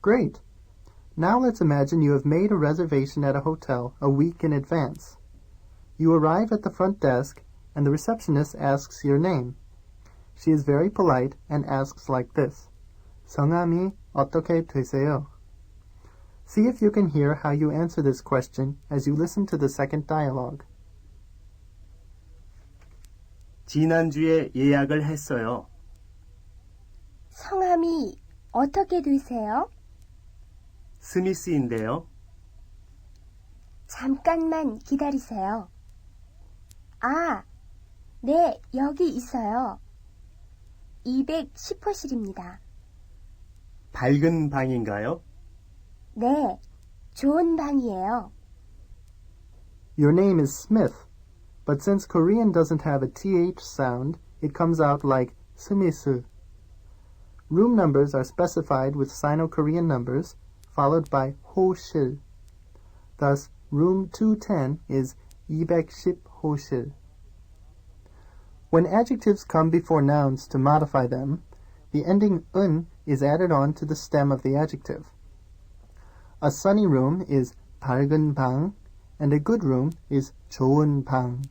Great! Now let's imagine you have made a reservation at a hotel a week in advance. You arrive at the front desk and the receptionist asks your name. She is very polite and asks like this. 성함이 어떻게 되세요? See if you can hear how you answer this question as you listen to the second dialogue. 지난주에 예약을 했어요. 성함이 어떻게 되세요? 스미스인데요. 잠깐만 기다리세요. 아, 네, 여기 있어요. 210호실입니다. 밝은 방인가요? 네, 좋은 방이에요. Your name is Smith, but since Korean doesn't have a th sound, it comes out like 스미스. Room numbers are specified with Sino-Korean numbers, followed by 호실. Thus, room 210 is 210호실. When adjectives come before nouns to modify them, the ending un is added on to the stem of the adjective. A sunny room is 밝은 방, and a good room is 좋은 방.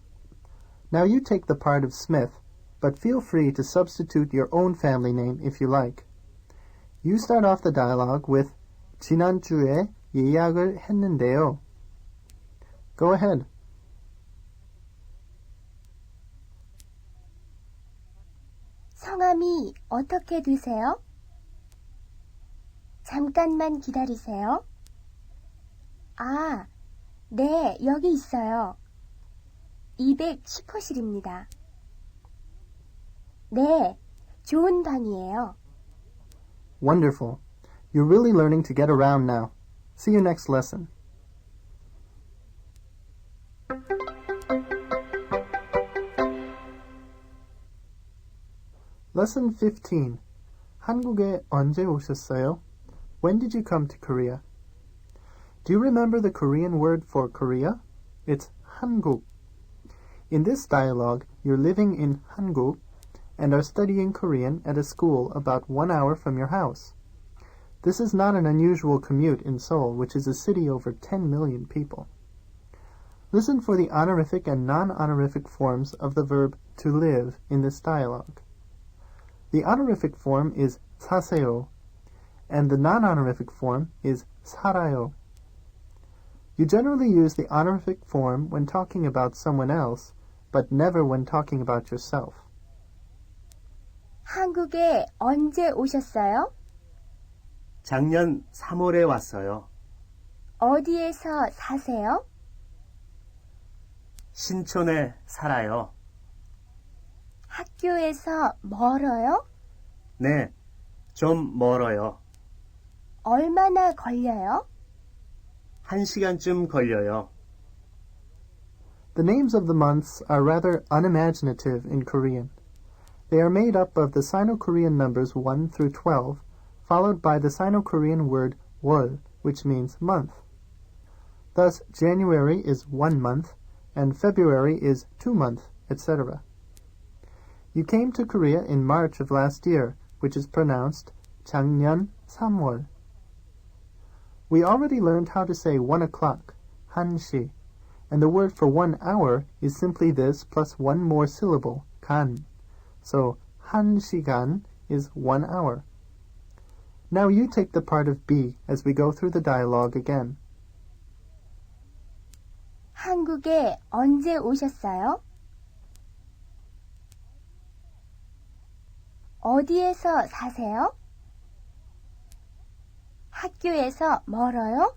Now you take the part of Smith, but feel free to substitute your own family name if you like. You start off the dialogue with 지난주에 예약을 했는데요. Go ahead. 성함이 어떻게 되세요? 잠깐만 기다리세요. 아, 네, 여기 있어요. 210호실입니다. 네, 좋은 방이에요. Wonderful. You're really learning to get around now. See you next lesson. Lesson 15. 한국에 언제 오셨어요? When did you come to Korea? Do you remember the Korean word for Korea? It's 한국. In this dialogue, you're living in Hangul and are studying Korean at a school about 1 hour from your house. This is not an unusual commute in Seoul, which is a city over 10 million people. Listen for the honorific and non-honorific forms of the verb to live in this dialogue. The honorific form is 사세요, and the non-honorific form is 살아요. You generally use the honorific form when talking about someone else, but never when talking about yourself. 한국에 언제 오셨어요? 작년 3월에 왔어요. 어디에서 사세요? 신촌에 살아요. 학교에서 멀어요? 네, 좀 멀어요. 얼마나 걸려요? 1시간쯤 걸려요. The names of the months are rather unimaginative in Korean. They are made up of the Sino-Korean numbers 1 through 12, followed by the Sino-Korean word 월, which means month. Thus, January is 1 month, and February is 2 months, etc. You came to Korea in March of last year, which is pronounced 작년 3월. We already learned how to say 1 o'clock, 1시, and the word for 1 hour is simply this plus one more syllable, 간. So 1시간 is 1 hour. Now you take the part of B as we go through the dialogue again. 한국에 언제 오셨어요? 어디에서 사세요? 학교에서 멀어요?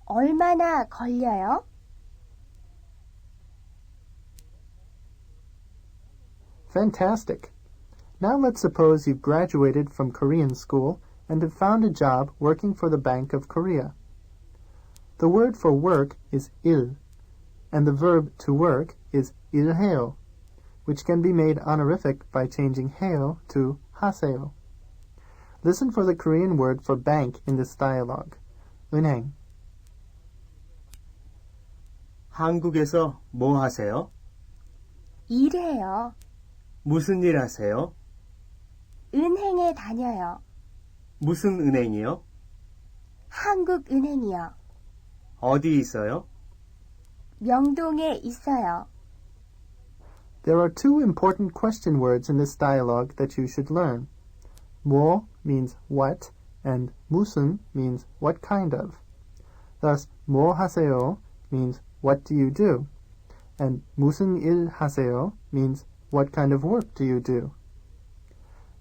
얼마나 걸려요? Fantastic! Now let's suppose you've graduated from Korean school and have found a job working for the Bank of Korea. The word for work is 일, and the verb to work is 일해요, which can be made honorific by changing 해요 to 하세요. Listen for the Korean word for bank in this dialogue. 은행. 한국에서 뭐 하세요? 일해요. 무슨 일 하세요? 은행에 다녀요. 무슨 은행이요? 한국은행이요. 어디 있어요? 명동에 있어요. There are two important question words in this dialogue that you should learn. 뭐 means what, and 무슨 means what kind of. Thus, 뭐 하세요 means what do you do, and 무슨 일 하세요 means what kind of work do you do.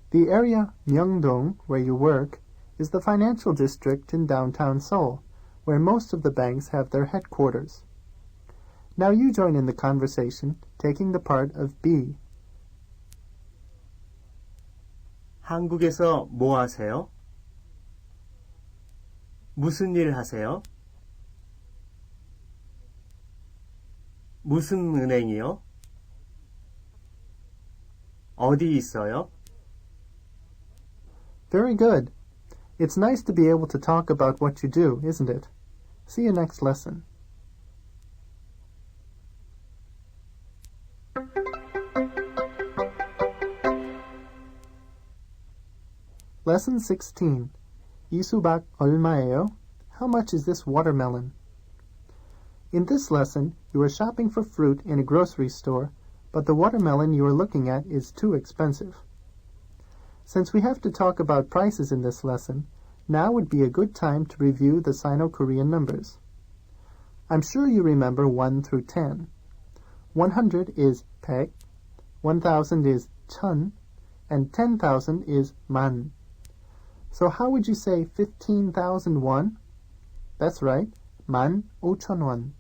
The area Myeongdong, where you work, is the financial district in downtown Seoul, where most of the banks have their headquarters. Now you join in the conversation, taking the part of B. 한국에서 뭐 하세요? 무슨 일 하세요? 무슨 은행이요? 어디 있어요? Very good. It's nice to be able to talk about what you do, isn't it? See you next lesson. Lesson 16. 이 수박 얼마예요? How much is this watermelon? In this lesson, you are shopping for fruit in a grocery store, but the watermelon you are looking at is too expensive. Since we have to talk about prices in this lesson, now would be a good time to review the Sino-Korean numbers. I'm sure you remember 1 through 10. 100 is 백, 1,000 is 천, and 10,000 is 만. So how would you say 15,001? That's right, 만 오천 원.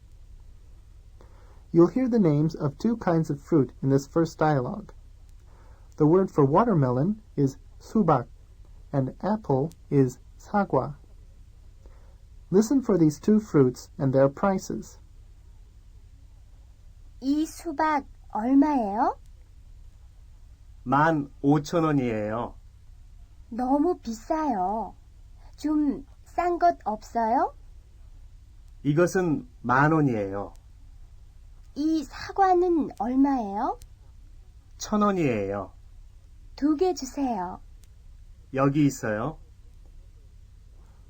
You'll hear the names of two kinds of fruit in this first dialogue. The word for watermelon is 수박, and apple is 사과. Listen for these two fruits and their prices. 이 수박 얼마예요? 15,000원이에요. 너무 비싸요. 좀 싼 것 없어요? 이것은 10,000원이에요. 이 사과는 얼마예요? 1,000원이에요. 2개 주세요. 여기 있어요.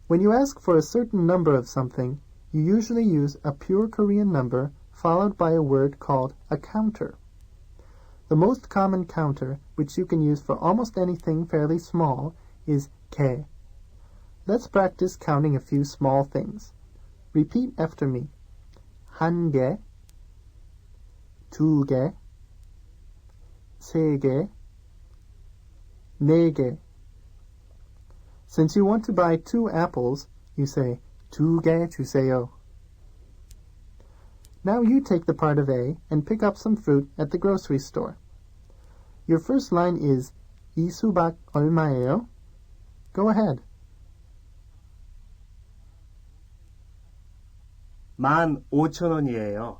When you ask for a certain number of something, you usually use a pure Korean number followed by a word called a counter. The most common counter, which you can use for almost anything fairly small, is 개. Let's practice counting a few small things. Repeat after me. 한 개, 두 개, 세 개, 네 개. Since you want to buy 2 apples, you say 두 개 주세요. Now you take the part of A and pick up some fruit at the grocery store. Your first line is 이 수박 얼마예요? Go ahead. 15,000원이에요.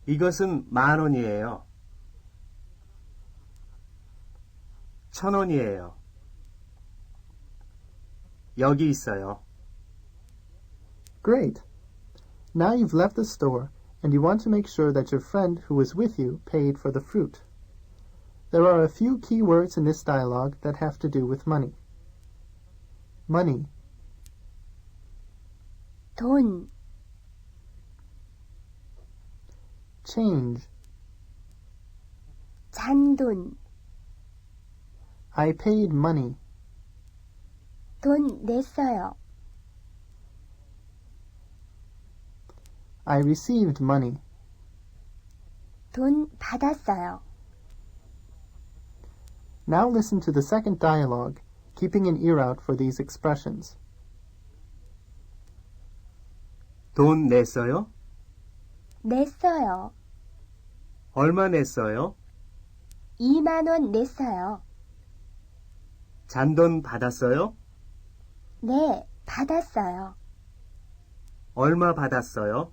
이것은 10,000원이에요. 1,000원이에요. 여기 있어요. Great! Now you've left the store and you want to make sure that your friend who was with you paid for the fruit. There are a few key words in this dialogue that have to do with money. Money, 돈, change, 잔돈, I paid money, 돈 냈어요. I received money. 돈 받았어요. Now listen to the second dialogue, keeping an ear out for these expressions. 돈 냈어요? 냈어요. 얼마 냈어요? 2만 원 냈어요. 잔돈 받았어요? 네, 받았어요. 얼마 받았어요?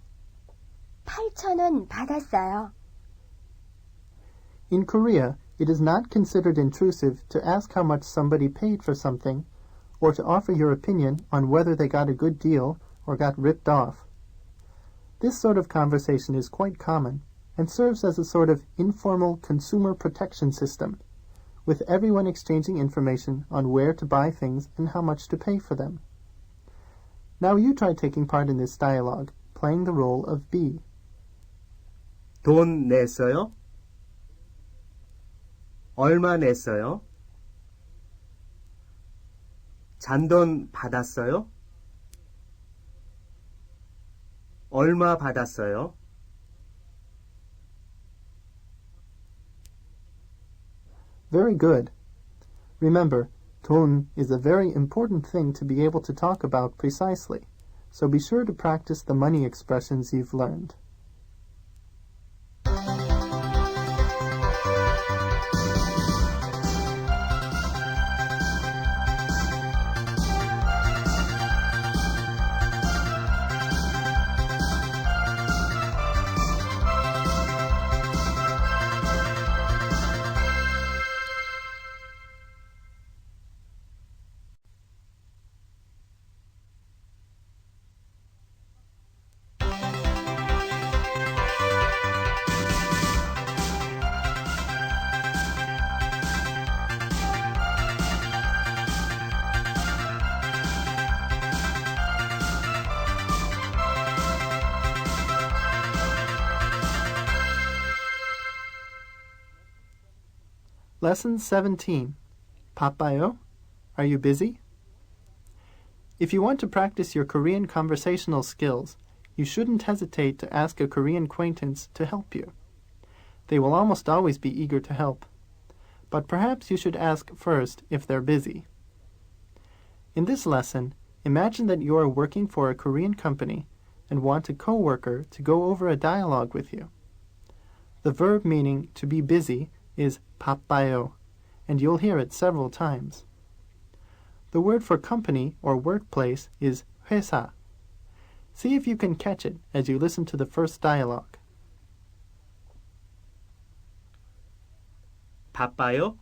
8,000원 받았어요. In Korea, it is not considered intrusive to ask how much somebody paid for something, or to offer your opinion on whether they got a good deal or got ripped off. This sort of conversation is quite common and serves as a sort of informal consumer protection system, with everyone exchanging information on where to buy things and how much to pay for them. Now you try taking part in this dialogue, playing the role of B. 돈 냈어요? 얼마 냈어요? 잔돈 받았어요? 얼마 받았어요? Very good. Remember, 돈 is a very important thing to be able to talk about precisely, so be sure to practice the money expressions you've learned. Lesson 17. 바빠요? Are you busy? If you want to practice your Korean conversational skills, you shouldn't hesitate to ask a Korean acquaintance to help you. They will almost always be eager to help. But perhaps you should ask first if they're busy. In this lesson, imagine that you are working for a Korean company and want a co-worker to go over a dialogue with you. The verb meaning to be busy is 바빠요, and you'll hear it several times. The word for company or workplace is 회사. See if you can catch it as you listen to the first dialogue. 바빠요?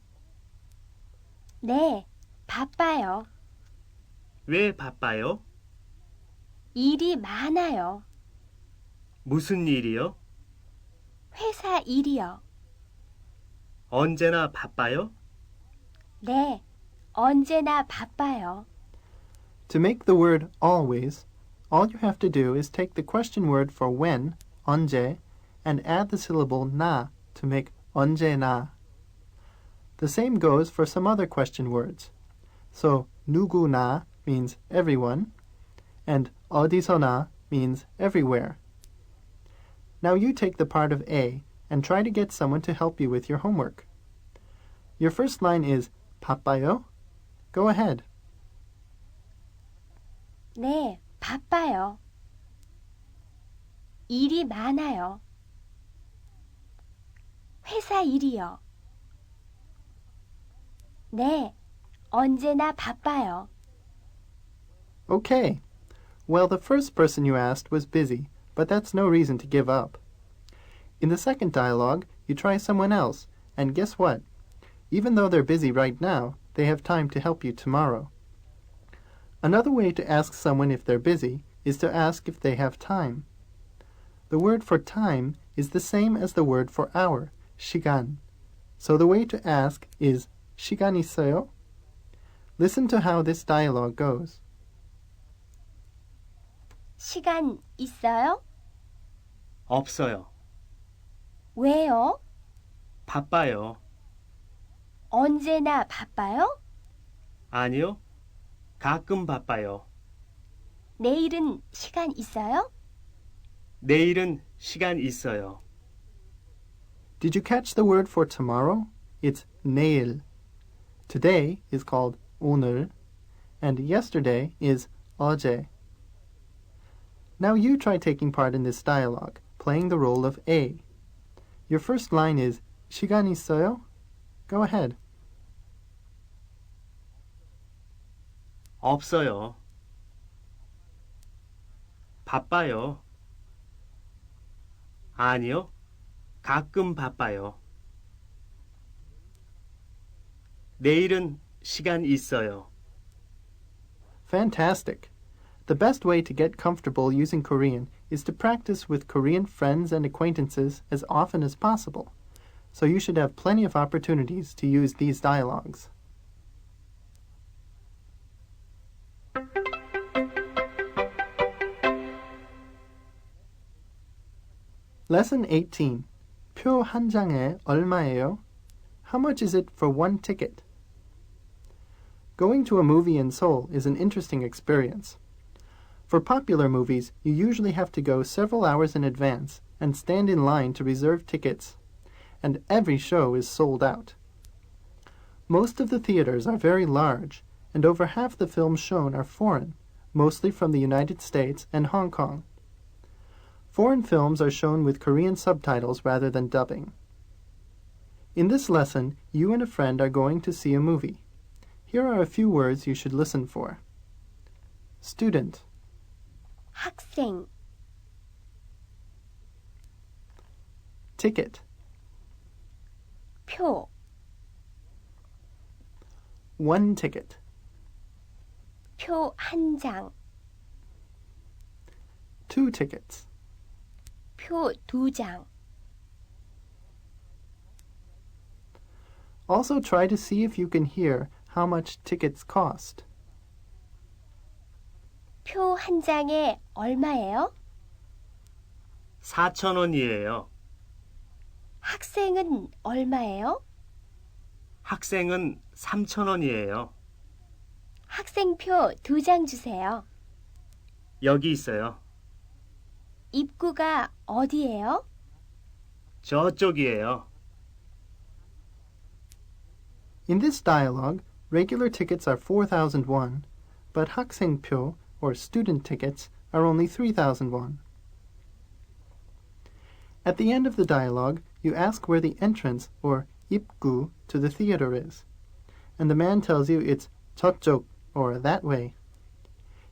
네, 바빠요. 왜 바빠요? 일이 많아요. 무슨 일이요? 회사 일이요. 언제나 바빠요? 네, 언제나 바빠요. To make the word always, all you have to do is take the question word for when, 언제, and add the syllable 나 to make 언제나. The same goes for some other question words. So 누구나 means everyone, and 어디서나 means everywhere. Now you take the part of A and try to get someone to help you with your homework. Your first line is 바빠요? Go ahead. 네, 바빠요. 일이 많아요. 회사 일이요. 네, 언제나 바빠요. Okay. Well, the first person you asked was busy, but that's no reason to give up. In the second dialogue, you try someone else, and guess what? Even though they're busy right now, they have time to help you tomorrow. Another way to ask someone if they're busy is to ask if they have time. The word for time is the same as the word for hour, 시간. So the way to ask is 시간 있어요? Listen to how this dialogue goes. 시간 있어요? 없어요. 왜요? 바빠요. 언제나 바빠요? 아니요. 가끔 바빠요. 내일은 시간 있어요? 내일은 시간 있어요. Did you catch the word for tomorrow? It's 내일. Today is called 오늘, and yesterday is 어제. Now you try taking part in this dialogue, playing the role of A. Your first line is 시간 있어요? Go ahead. 없어요. 바빠요. 아니요. 가끔 바빠요. 내일은 시간 있어요. Fantastic. The best way to get comfortable using Korean is to practice with Korean friends and acquaintances as often as possible. So you should have plenty of opportunities to use these dialogues. Lesson 18. 표 한 장에 얼마예요? How much is it for one ticket? Going to a movie in Seoul is an interesting experience. For popular movies, you usually have to go several hours in advance and stand in line to reserve tickets, and every show is sold out. Most of the theaters are very large, and over half the films shown are foreign, mostly from the United States and Hong Kong. Foreign films are shown with Korean subtitles rather than dubbing. In this lesson, you and a friend are going to see a movie. Here are a few words you should listen for. Student, 학생, ticket, 표, one ticket, 표 한 장, two tickets, 표 두 장. Also try to see if you can hear how much tickets cost. 표 한 장에 얼마예요? 4,000원이에요. 학생은 얼마예요? 학생은 3,000원이에요. 학생표 두 장 주세요. 여기 있어요. 입구가 어디예요? 저쪽이에요. In this dialogue, regular tickets are 4,000 won, but 학생표, or student tickets, are only 3,000 won. At the end of the dialogue, you ask where the entrance, or 입구, to the theater is, and the man tells you it's 저쪽, or that way.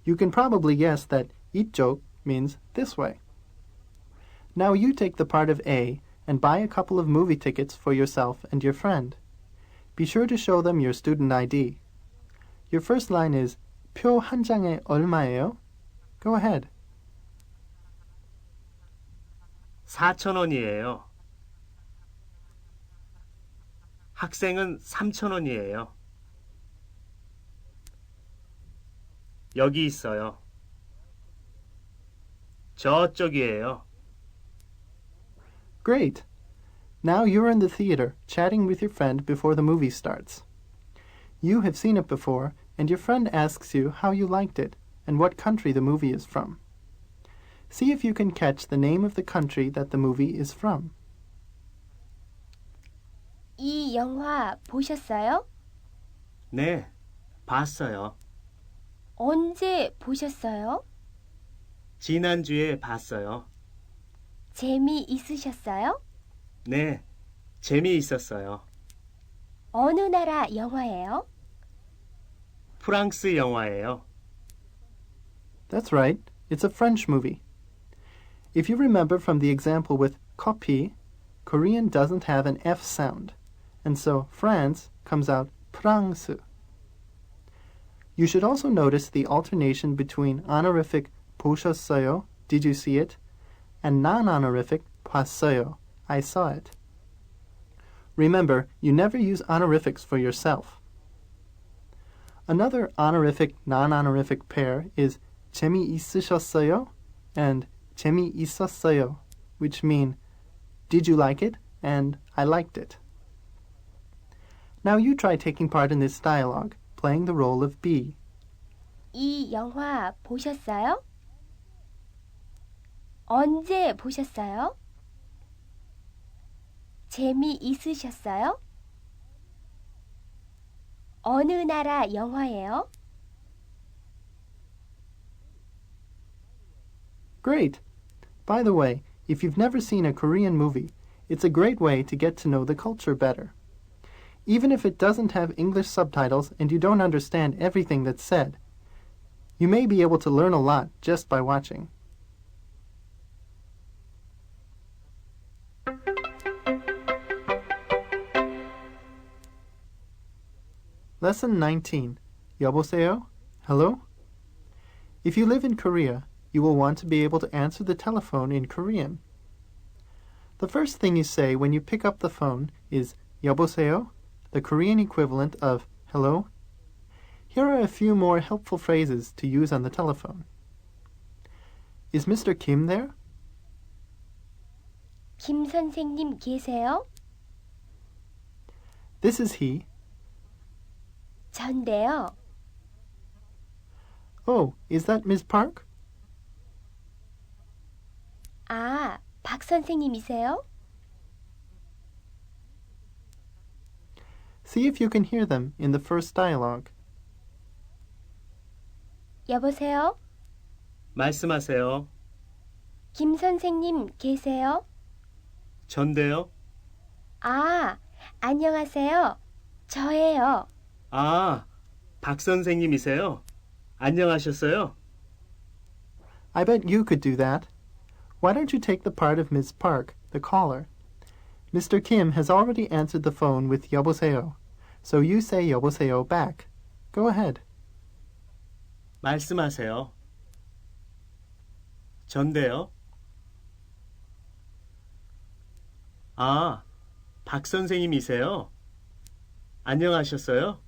You can probably guess that 이쪽 means this way. Now you take the part of A and buy a couple of movie tickets for yourself and your friend. Be sure to show them your student ID. Your first line is 표 한 장에 얼마예요? Go ahead. 4,000원이에요. 학생은 3,000원이에요. 여기 있어요. 저쪽이에요. Great! Now you're in the theater, chatting with your friend before the movie starts. You have seen it before, and your friend asks you how you liked it and what country the movie is from. See if you can catch the name of the country that the movie is from. 이 영화 보셨어요? 네, 봤어요. 언제 보셨어요? 지난주에 봤어요. 재미있으셨어요? 네, 재미있었어요. 어느 나라 영화예요? 프랑스 영화예요. That's right. It's a French movie. If you remember from the example with copy, Korean doesn't have an F sound, and so France comes out 프랑스. You should also notice the alternation between honorific 보셨어요? Did you see it? And non-honorific 봤어요. I saw it. Remember, you never use honorifics for yourself. Another honorific, non-honorific pair is 재미있으셨어요? And 재미있었어요, which mean did you like it? And I liked it. Now you try taking part in this dialogue, playing the role of B. 이 영화 보셨어요? 언제 보셨어요? 재미있으셨어요? 어느 나라 영화예요? Great! By the way, if you've never seen a Korean movie, it's a great way to get to know the culture better. Even if it doesn't have English subtitles and you don't understand everything that's said, you may be able to learn a lot just by watching. Lesson 19. 여보세요? Hello? If you live in Korea, you will want to be able to answer the telephone in Korean. The first thing you say when you pick up the phone is 여보세요, the Korean equivalent of hello. Here are a few more helpful phrases to use on the telephone. Is Mr. Kim there? 김 선생님 계세요? This is he. 전데요. Oh, is that Ms. Park? 아, 박 선생님이세요? See if you can hear them in the first dialogue. 여보세요? 말씀하세요. 김 선생님 계세요? 전데요. 아, 안녕하세요. 저예요. 아, 박 선생님이세요? 안녕하셨어요? I bet you could do that. Why don't you take the part of Ms. Park, the caller? Mr. Kim has already answered the phone with 여보세요, so you say 여보세요 back. Go ahead. 말씀하세요. 전데요. 아, 박 선생님이세요? 안녕하셨어요?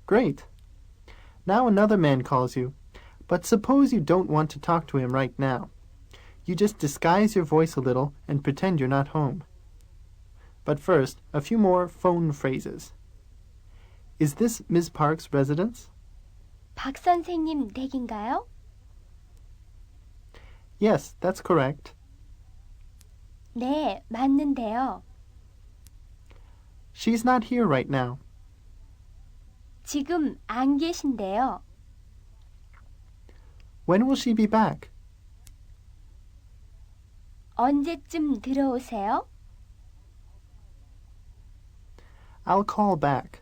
Great. Now another man calls you, but suppose you don't want to talk to him right now. You just disguise your voice a little and pretend you're not home. But first, a few more phone phrases. Is this Ms. Park's residence? 박 선생님 댁인가요? Yes, that's correct. 네, 맞는데요. She's not here right now. 지금 안 계신데요. When will she be back? 언제쯤 들어오세요? I'll call back.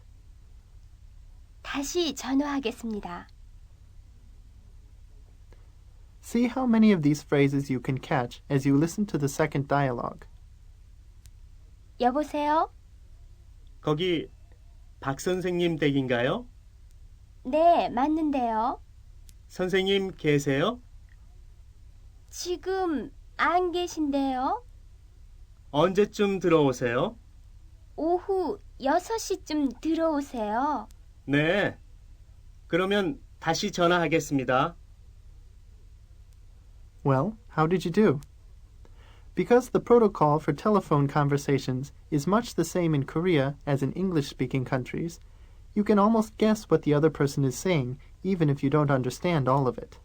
다시 전화하겠습니다. See how many of these phrases you can catch as you listen to the second dialogue. 여보세요? 거기 박 선생님 댁인가요? 네, 맞는데요. 선생님 계세요? 지금 안 계신데요. 언제쯤 들어오세요? 오후 6시쯤 들어오세요. 네. 그러면 다시 전화하겠습니다. Well, how did you do? Because the protocol for telephone conversations is much the same in Korea as in English-speaking countries, you can almost guess what the other person is saying, even if you don't understand all of it.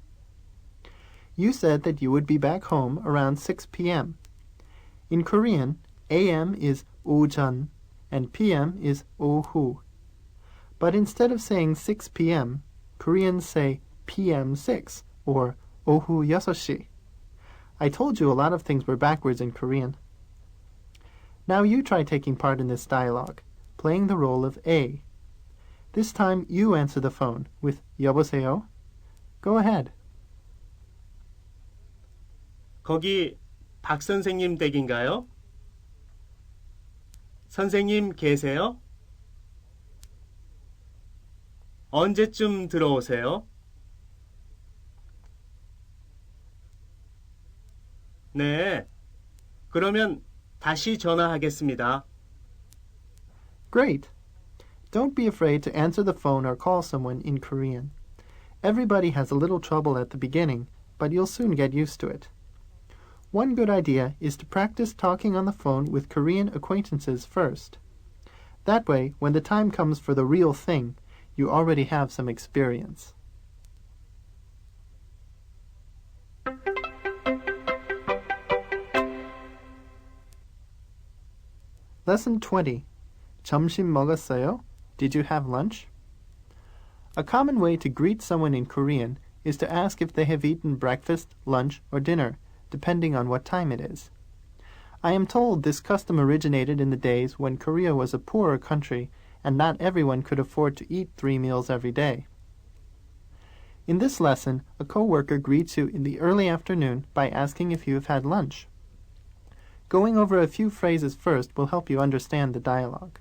You said that you would be back home around 6 p.m. In Korean, a.m. is 오전 and p.m. is 오후. But instead of saying 6 p.m., Koreans say p.m. 6 or 오후 6시. I told you a lot of things were backwards in Korean. Now you try taking part in this dialogue, playing the role of A. This time you answer the phone with 여보세요. Go ahead. 거기 박 선생님 댁인가요? 선생님 계세요? 언제쯤 들어오세요? 네. 그러면 다시 전화하겠습니다. Great! Don't be afraid to answer the phone or call someone in Korean. Everybody has a little trouble at the beginning, but you'll soon get used to it. One good idea is to practice talking on the phone with Korean acquaintances first. That way, when the time comes for the real thing, you already have some experience. Lesson 20. 점심 먹었어요? Did you have lunch? A common way to greet someone in Korean is to ask if they have eaten breakfast, lunch, or dinner, depending on what time it is. I am told this custom originated in the days when Korea was a poorer country and not everyone could afford to eat 3 meals every day. In this lesson, a co-worker greets you in the early afternoon by asking if you have had lunch. Going over a few phrases first will help you understand the dialogue.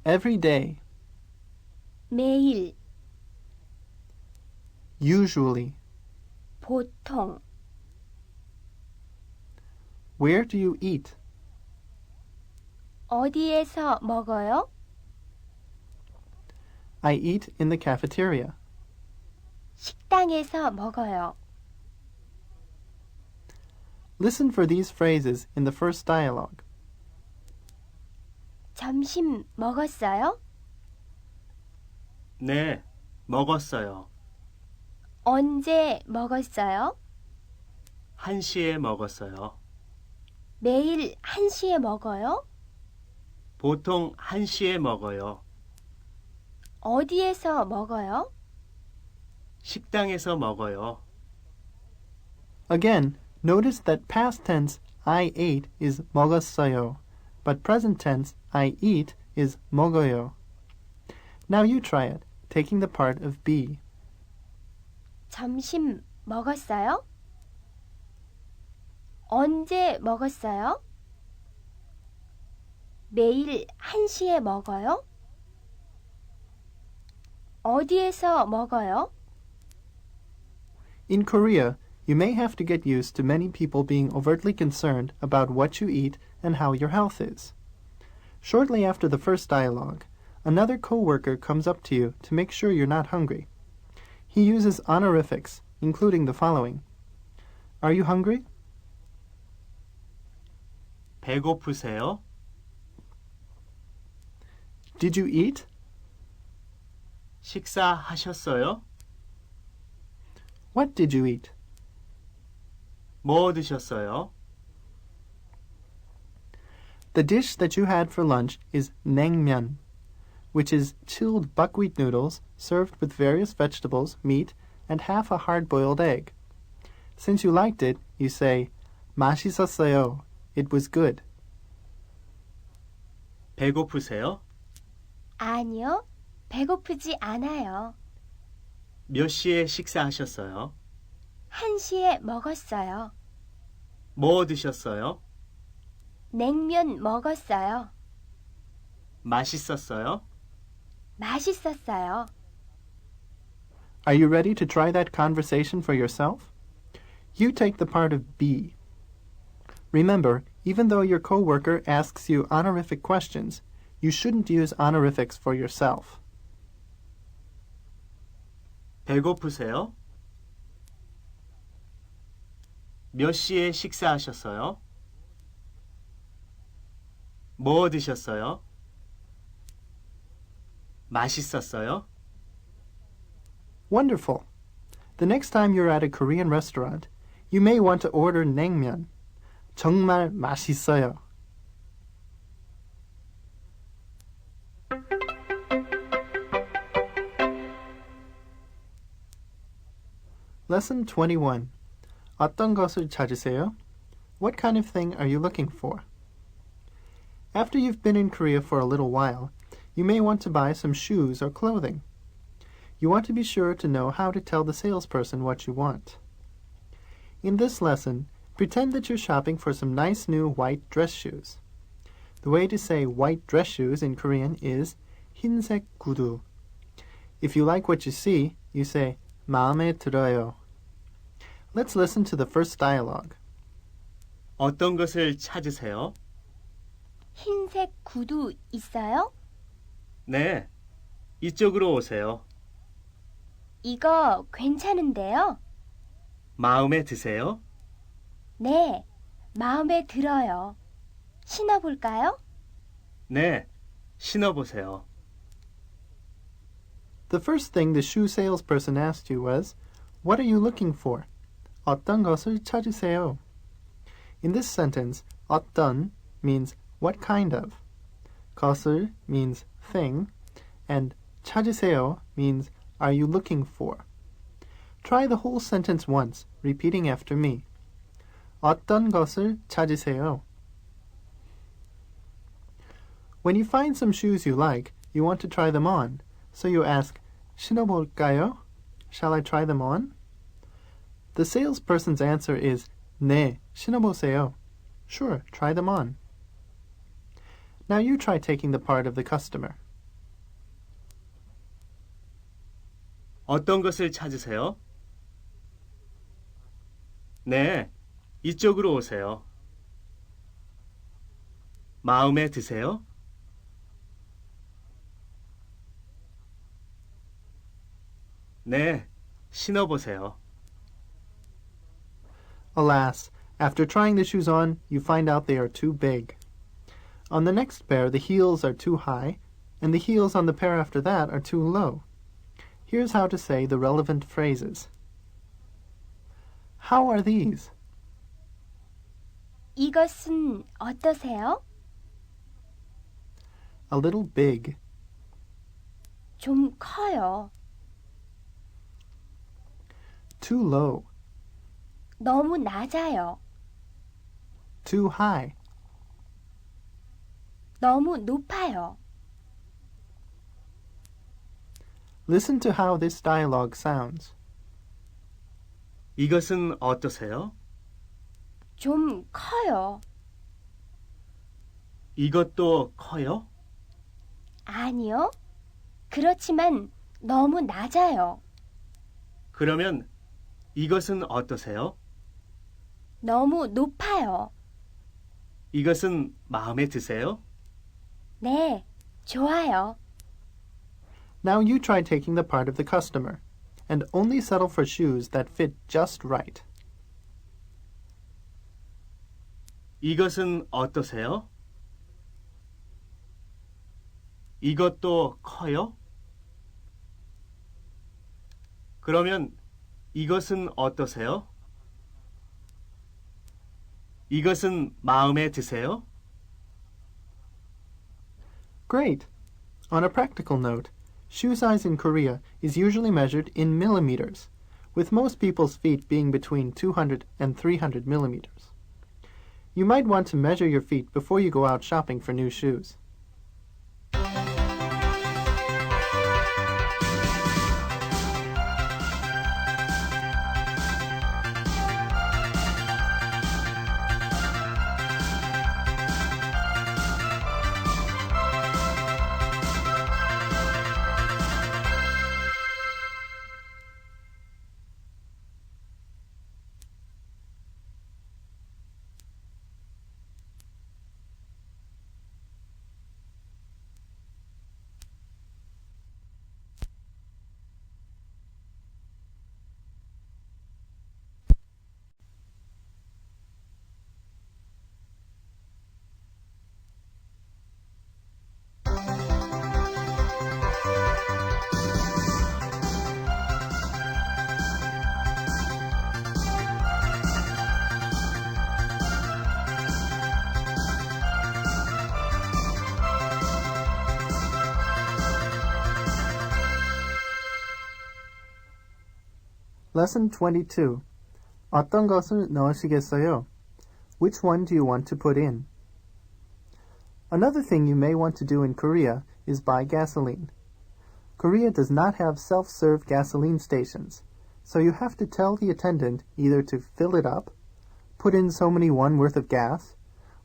Every day, 매일, usually, 보통, where do you eat? 어디에서 먹어요? I eat in the cafeteria. 식당에서 먹어요. Listen for these phrases in the first dialogue. 점심 먹었어요? 네, 먹었어요. 언제 먹었어요? 1시에 먹었어요. 매일 1시에 먹어요? 보통 1시에 먹어요. 어디에서 먹어요? 식당에서 먹어요. Again, notice that past tense I ate is 먹었어요, but present tense I eat is 먹어요. Now you try it, taking the part of be. 점심 먹었어요? 언제 먹었어요? 매일 1시에 먹어요? 어디에서 먹어요? In Korea, you may have to get used to many people being overtly concerned about what you eat and how your health is. Shortly after the first dialogue, another co-worker comes up to you to make sure you're not hungry. He uses honorifics, including the following. Are you hungry? 배고프세요? Did you eat? 식사하셨어요? What did you eat? 뭐 드셨어요? The dish that you had for lunch is naengmyeon, which is chilled buckwheat noodles served with various vegetables, meat, and half a hard-boiled egg. Since you liked it, you say, 맛있었어요. It was good. 배고프세요? 아니요, 배고프지 않아요. 몇 시에 식사하셨어요? 1시에 먹었어요. 뭐 드셨어요? 냉면 먹었어요. 맛있었어요? 맛있었어요. Are you ready to try that conversation for yourself? You take the part of be. Remember, even though your coworker asks you honorific questions, you shouldn't use honorifics for yourself. 배고프세요? 몇 시에 식사하셨어요? 뭐 드셨어요? 맛있었어요? Wonderful. The next time you're at a Korean restaurant, you may want to order naengmyeon. 정말 맛있어요. Lesson 21. 어떤 것을 찾으세요? What kind of thing are you looking for? After you've been in Korea for a little while, you may want to buy some shoes or clothing. You want to be sure to know how to tell the salesperson what you want. In this lesson, pretend that you're shopping for some nice new white dress shoes. The way to say white dress shoes in Korean is 흰색 구두. If you like what you see, you say 마음에 들어요. Let's listen to the first dialogue. 어떤 것을 찾으세요? 흰색 구두 있어요? 네, 이쪽으로 오세요. 이거 괜찮은데요? 마음에 드세요? 네, 마음에 들어요. 신어볼까요? 네, 신어보세요. The first thing the shoe salesperson asked you was, "What are you looking for?" 어떤 것을 찾으세요? In this sentence, 어떤 means what kind of, 것을 means thing, and 찾으세요 means are you looking for. Try the whole sentence once, repeating after me. 어떤 것을 찾으세요? When you find some shoes you like, you want to try them on, so you ask, 신어볼까요? Shall I try them on? The salesperson's answer is, 네, 신어보세요. Sure, try them on. Now you try taking the part of the customer. 어떤 것을 찾으세요? 네, 이쪽으로 오세요. 마음에 드세요? 네, 신어보세요. Alas, after trying the shoes on, you find out they are too big. On the next pair, the heels are too high, and the heels on the pair after that are too low. Here's how to say the relevant phrases. How are these? 이것은 어떠세요? A little big. 좀 커요. Too low. 너무 낮아요. Too high. 너무 높아요. Listen to how this dialogue sounds. 이것은 어떠세요? 좀 커요. 이것도 커요? 아니요. 그렇지만 너무 낮아요. 그러면 이것은 어떠세요? 너무 높아요. 이것은 마음에 드세요? 네, 좋아요. Now you try taking the part of the customer, and only settle for shoes that fit just right. 이것은 어떠세요? 이것도 커요? 그러면 이것은 어떠세요? 이것은 마음에 드세요? Great! On a practical note, shoe size in Korea is usually measured in millimeters, with most people's feet being between 200 and 300 millimeters. You might want to measure your feet before you go out shopping for new shoes. Lesson 22. 어떤 것을 넣으시겠어요? Which one do you want to put in? Another thing you may want to do in Korea is buy gasoline. Korea does not have self-serve gasoline stations, so you have to tell the attendant either to fill it up, put in so many won worth of gas,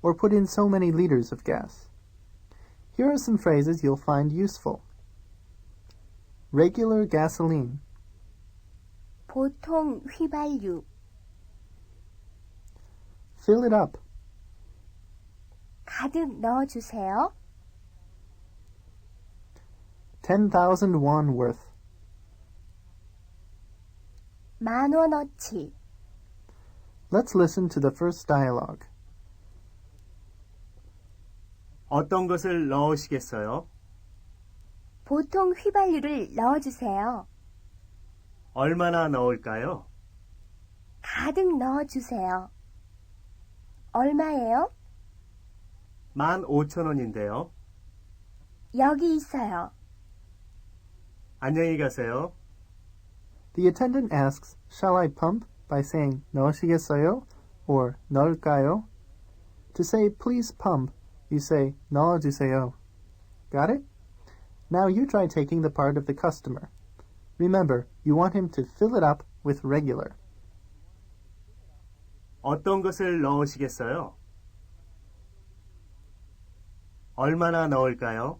or put in so many liters of gas. Here are some phrases you'll find useful. Regular gasoline. 보통 휘발유. Fill it up. 가득 넣어주세요. 10,000 won worth. 10,000원어치. Let's listen to the first dialogue. 어떤 것을 넣으시겠어요? 보통 휘발유를 넣어주세요. 얼마나 넣을까요? 가득 넣어주세요. 얼마예요? 15,000원인데요. 여기 있어요. 안녕히 가세요. The attendant asks, shall I pump? By saying, 넣으시겠어요? Or 넣을까요? To say, please pump, you say, 넣어주세요. Got it? Now you try taking the part of the customer. Remember, you want him to fill it up with regular. 어떤 것을 넣으시겠어요? 얼마나 넣을까요?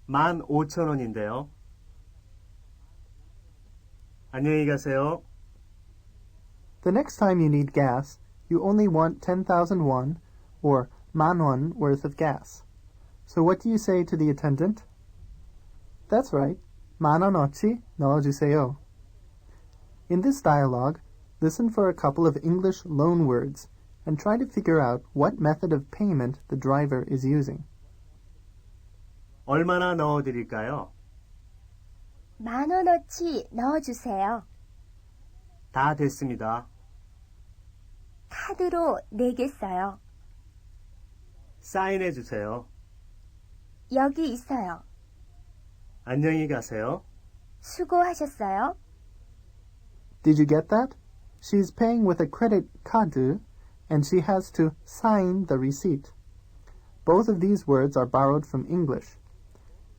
15,000원인데요. 안녕히 가세요. The next time you need gas, you only want 10,000 won, or 만원 worth of gas. So what do you say to the attendant? That's right, 만원어치 넣어주세요. In this dialogue, listen for a couple of English loan words and try to figure out what method of payment the driver is using. 얼마나 넣어드릴까요? 10,000원어치 넣어주세요. 다 됐습니다. 카드로 내겠어요. 사인해 주세요. 여기 있어요. 안녕히 가세요. 수고하셨어요. Did you get that? She's paying with a credit card and she has to sign the receipt. Both of these words are borrowed from English.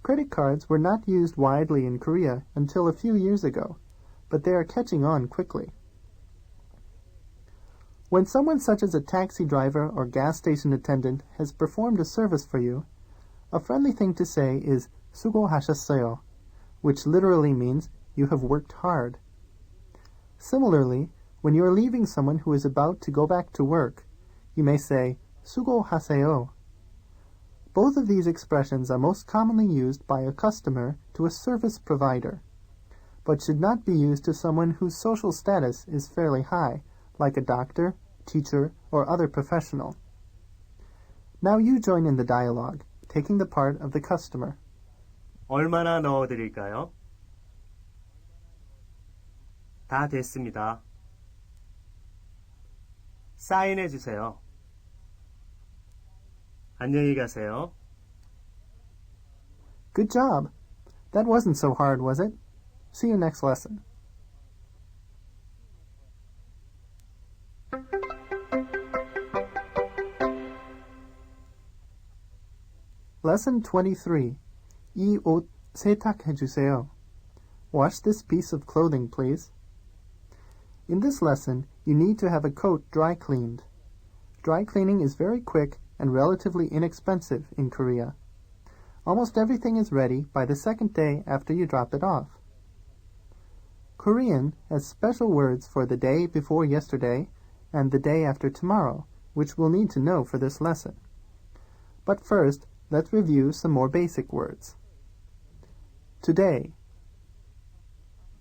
Credit cards were not used widely in Korea until a few years ago, but they are catching on quickly. When someone such as a taxi driver or gas station attendant has performed a service for you, a friendly thing to say is 수고하셨어요, which literally means you have worked hard. Similarly, when you are leaving someone who is about to go back to work, you may say 수고하세요. Both of these expressions are most commonly used by a customer to a service provider, but should not be used to someone whose social status is fairly high, like a doctor, teacher, or other professional. Now you join in the dialogue, taking the part of the customer. 얼마나 넣어드릴까요? 다 됐습니다. 사인해 주세요. 안녕히 가세요. Good job! That wasn't so hard, was it? See you next lesson. Lesson 23. 이 옷 세탁해 주세요. Wash this piece of clothing, please. In this lesson, you need to have a coat dry cleaned. Dry cleaning is very quick and relatively inexpensive in Korea. Almost everything is ready by the second day after you drop it off. Korean has special words for the day before yesterday and the day after tomorrow, which we'll need to know for this lesson. But first, let's review some more basic words. Today,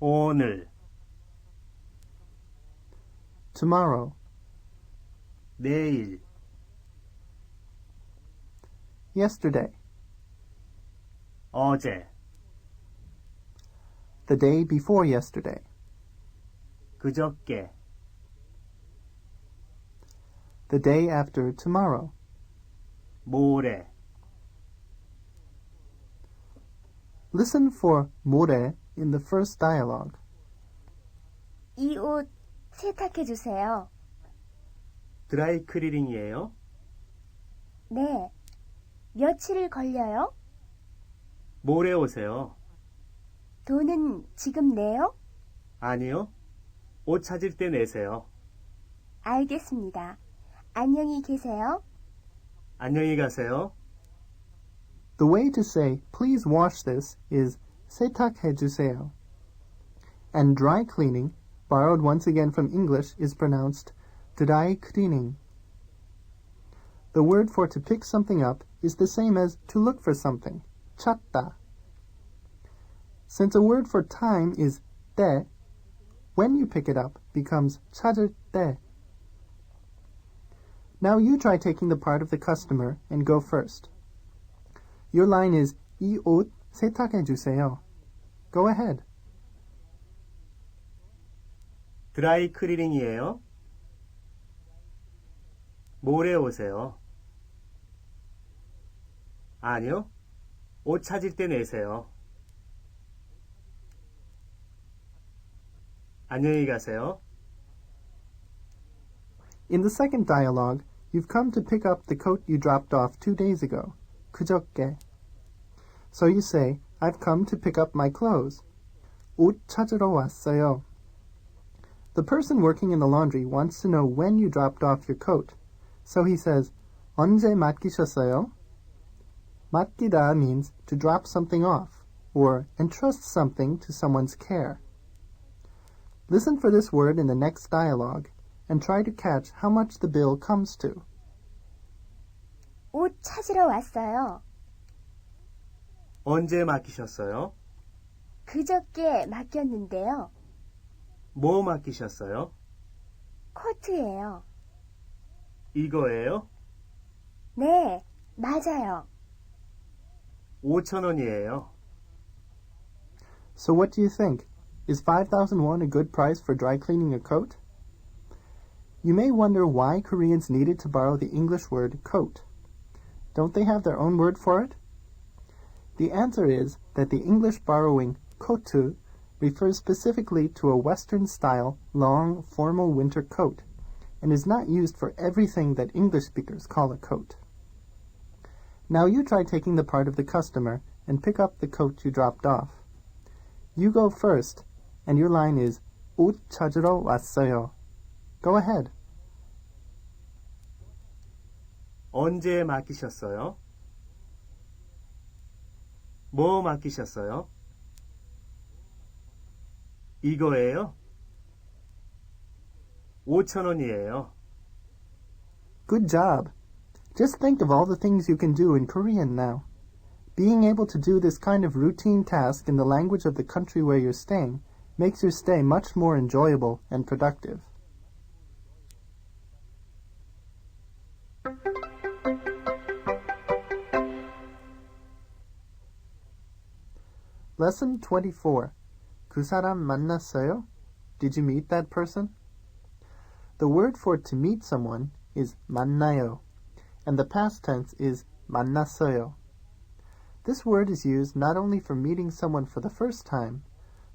오늘, tomorrow, 내일, yesterday, 어제, the day before yesterday, 그저께, the day after tomorrow, 모레. Listen for 모레 in the first dialogue. 이 옷 세탁해 주세요. 드라이 클리닝이에요? 네. 며칠 걸려요? 모레 오세요. 돈은 지금 내요? 아니요. 옷 찾을 때 내세요. 알겠습니다. 안녕히 계세요. 안녕히 가세요. The way to say, please wash this, is 세탁해 주세요. And dry cleaning, borrowed once again from English, is pronounced 드라이클리닝. The word for to pick something up is the same as to look for something, 찾다. Since a word for time is 때, when you pick it up becomes 찾을 때. Now you try taking the part of the customer and go first. Your line is 이 옷 세탁해 주세요. Go ahead. 드라이 클리닝이에요? 모레 오세요. 아니요. 옷 찾을 때 내세요. 안녕히 가세요. In the second dialogue, you've come to pick up the coat you dropped off 2 days ago. 그저께. So you say, I've come to pick up my clothes. 옷 찾으러 왔어요. The person working in the laundry wants to know when you dropped off your coat. So he says, 언제 맡기셨어요? 맡기다 means to drop something off, or entrust something to someone's care. Listen for this word in the next dialogue, and try to catch how much the bill comes to. 옷 찾으러 왔어요. 언제 맡기셨어요? 그저께 맡겼는데요. 뭐 맡기셨어요? 코트예요. 이거예요? 네, 맞아요. 5,000원이에요. So what do you think? Is 5,000 won a good price for dry cleaning a coat? You may wonder why Koreans needed to borrow the English word coat. Don't they have their own word for it? The answer is that the English borrowing kotu refers specifically to a Western-style, long, formal winter coat, and is not used for everything that English speakers call a coat. Now you try taking the part of the customer and pick up the coat you dropped off. You go first, and your line is 옷 찾으러 왔어요. Go ahead. 언제 맡기셨어요? 뭐 맡기셨어요? 이거예요? 5,000원이에요. Good job. Just think of all the things you can do in Korean now. Being able to do this kind of routine task in the language of the country where you're staying makes your stay much more enjoyable and productive. Lesson 24. 그 사람 만났어요? Did you meet that person? The word for to meet someone is 만나요, and the past tense is 만났어요. This word is used not only for meeting someone for the first time,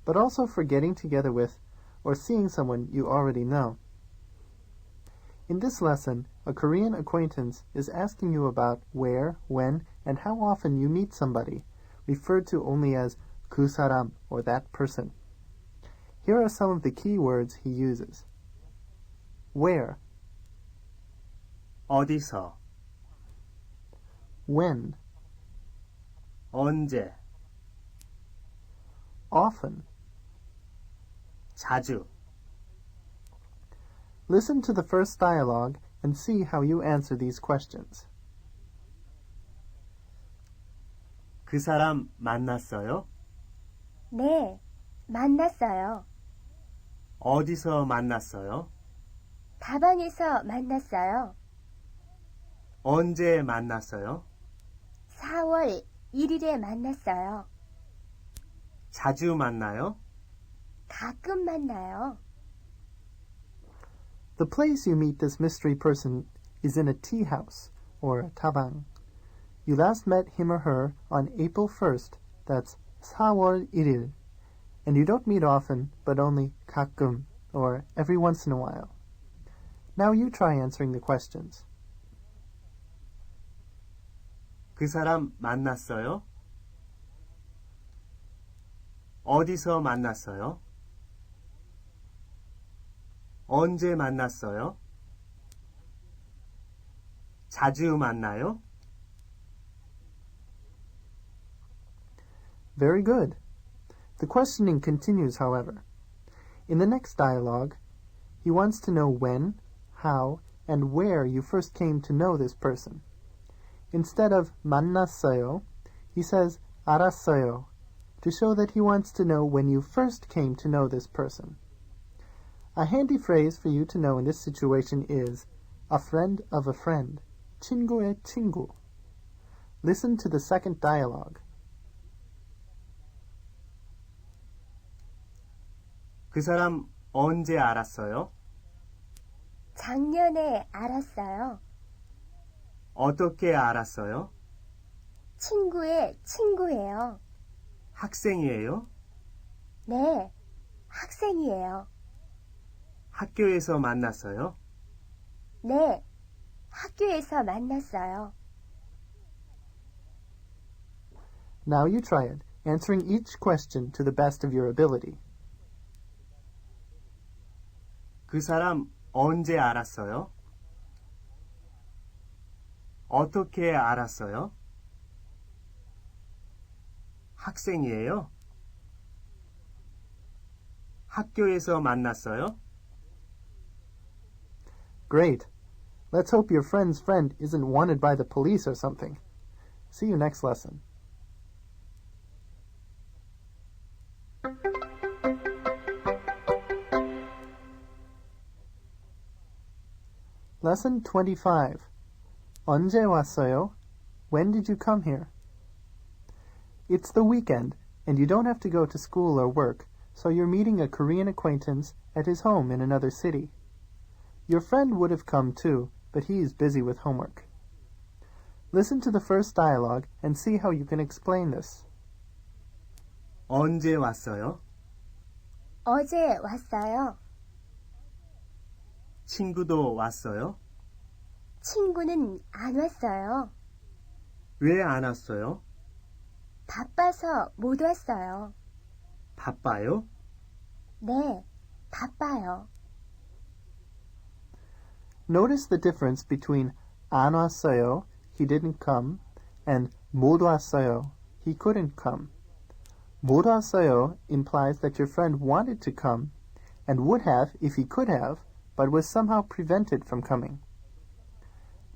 but also for getting together with or seeing someone you already know. In this lesson, a Korean acquaintance is asking you about where, when, and how often you meet somebody, referred to only as 그 사람, or that person. Here are some of the key words he uses. Where? 어디서? When? 언제? Often? 자주? Listen to the first dialogue and see how you answer these questions. 그 사람 만났어요? 네, 만났어요. 어디서 만났어요? 다방에서 만났어요. 언제 만났어요? 4월 1일에 만났어요. 자주 만나요? 가끔 만나요. The place you meet this mystery person is in a tea house, or tabang. You last met him or her on April 1st, that's 4월 1일, and you don't meet often, but only 가끔, or every once in a while. Now you try answering the questions. 그 사람 만났어요? 어디서 만났어요? 언제 만났어요? 자주 만나요? Very good. The questioning continues, however. In the next dialogue, he wants to know when, how, and where you first came to know this person. Instead of 만났어요, he says 알았어요, to show that he wants to know when you first came to know this person. A handy phrase for you to know in this situation is a friend of a friend, 친구의 친구. Listen to the second dialogue. 그 사람 언제 알았어요? 작년에 알았어요. 어떻게 알았어요? 친구의 친구예요. 학생이에요? 네, 학생이에요. 학교에서 만났어요? 네, 학교에서 만났어요. Now you try it, answering each question to the best of your ability. 그 사람 언제 알았어요? 어떻게 알았어요? 학생이에요? 학교에서 만났어요? Great. Let's hope your friend's friend isn't wanted by the police or something. See you next lesson. Lesson 25. 언제 왔어요? When did you come here? It's the weekend, and you don't have to go to school or work, so you're meeting a Korean acquaintance at his home in another city. Your friend would have come too, but he's busy with homework. Listen to the first dialogue and see how you can explain this. 언제 왔어요? 어제 왔어요. 친구도 왔어요? 친구는 안 왔어요. 왜 안 왔어요? 바빠서 못 왔어요. 바빠요? 네, 바빠요. Notice the difference between 안 왔어요, he didn't come, and 못 왔어요, he couldn't come. 못 왔어요 implies that your friend wanted to come and would have if he could have, but was somehow prevented from coming.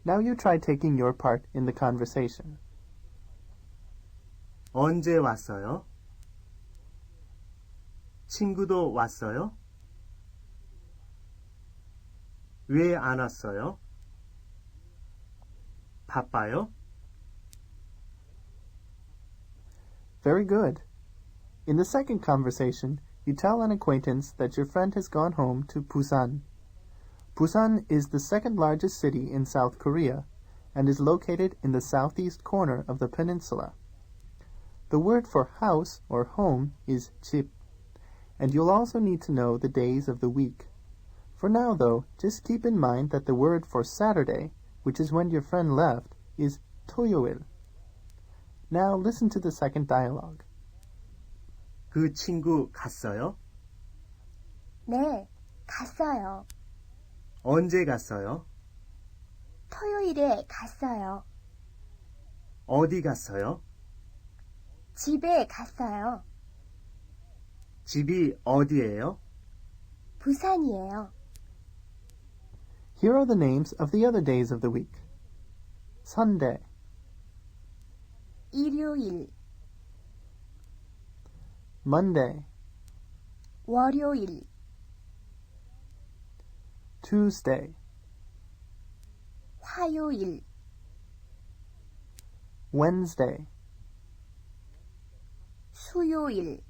Now you try taking your part in the conversation. 언제 왔어요? 친구도 왔어요? 왜 안 왔어요? 바빠요? Very good. In the second conversation, you tell an acquaintance that your friend has gone home to Busan. Busan is the second largest city in South Korea and is located in the southeast corner of the peninsula. The word for house or home is 집, and you'll also need to know the days of the week. For now, though, just keep in mind that the word for Saturday, which is when your friend left, is 토요일. Now listen to the second dialogue. 그 친구 갔어요? 네, 갔어요. 언제 갔어요? 토요일에 갔어요. 어디 갔어요? 집에 갔어요. 집이 어디예요? 부산이에요. Here are the names of the other days of the week. Sunday, 일요일, Monday, 월요일, Tuesday, 화요일, Wednesday, 수요일,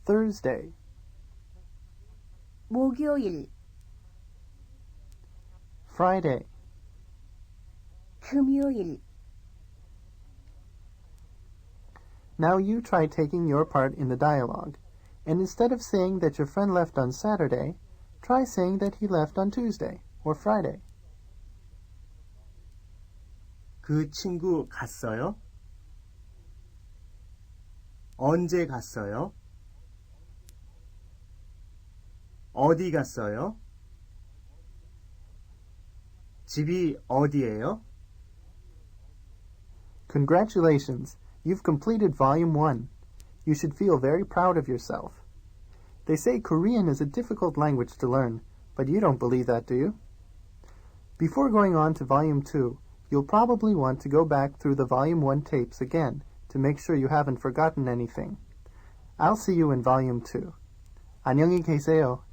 Thursday, 목요일, Friday, 금요일. Now you try taking your part in the dialogue, and instead of saying that your friend left on Saturday, try saying that he left on Tuesday or Friday. 그 친구 갔어요? 언제 갔어요? 어디 갔어요? 집이 어디예요? Congratulations! You've completed Volume 1. You should feel very proud of yourself. They say Korean is a difficult language to learn, but you don't believe that, do you? Before going on to Volume 2, you'll probably want to go back through the Volume 1 tapes again to make sure you haven't forgotten anything. I'll see you in Volume 2. 안녕히 계세요.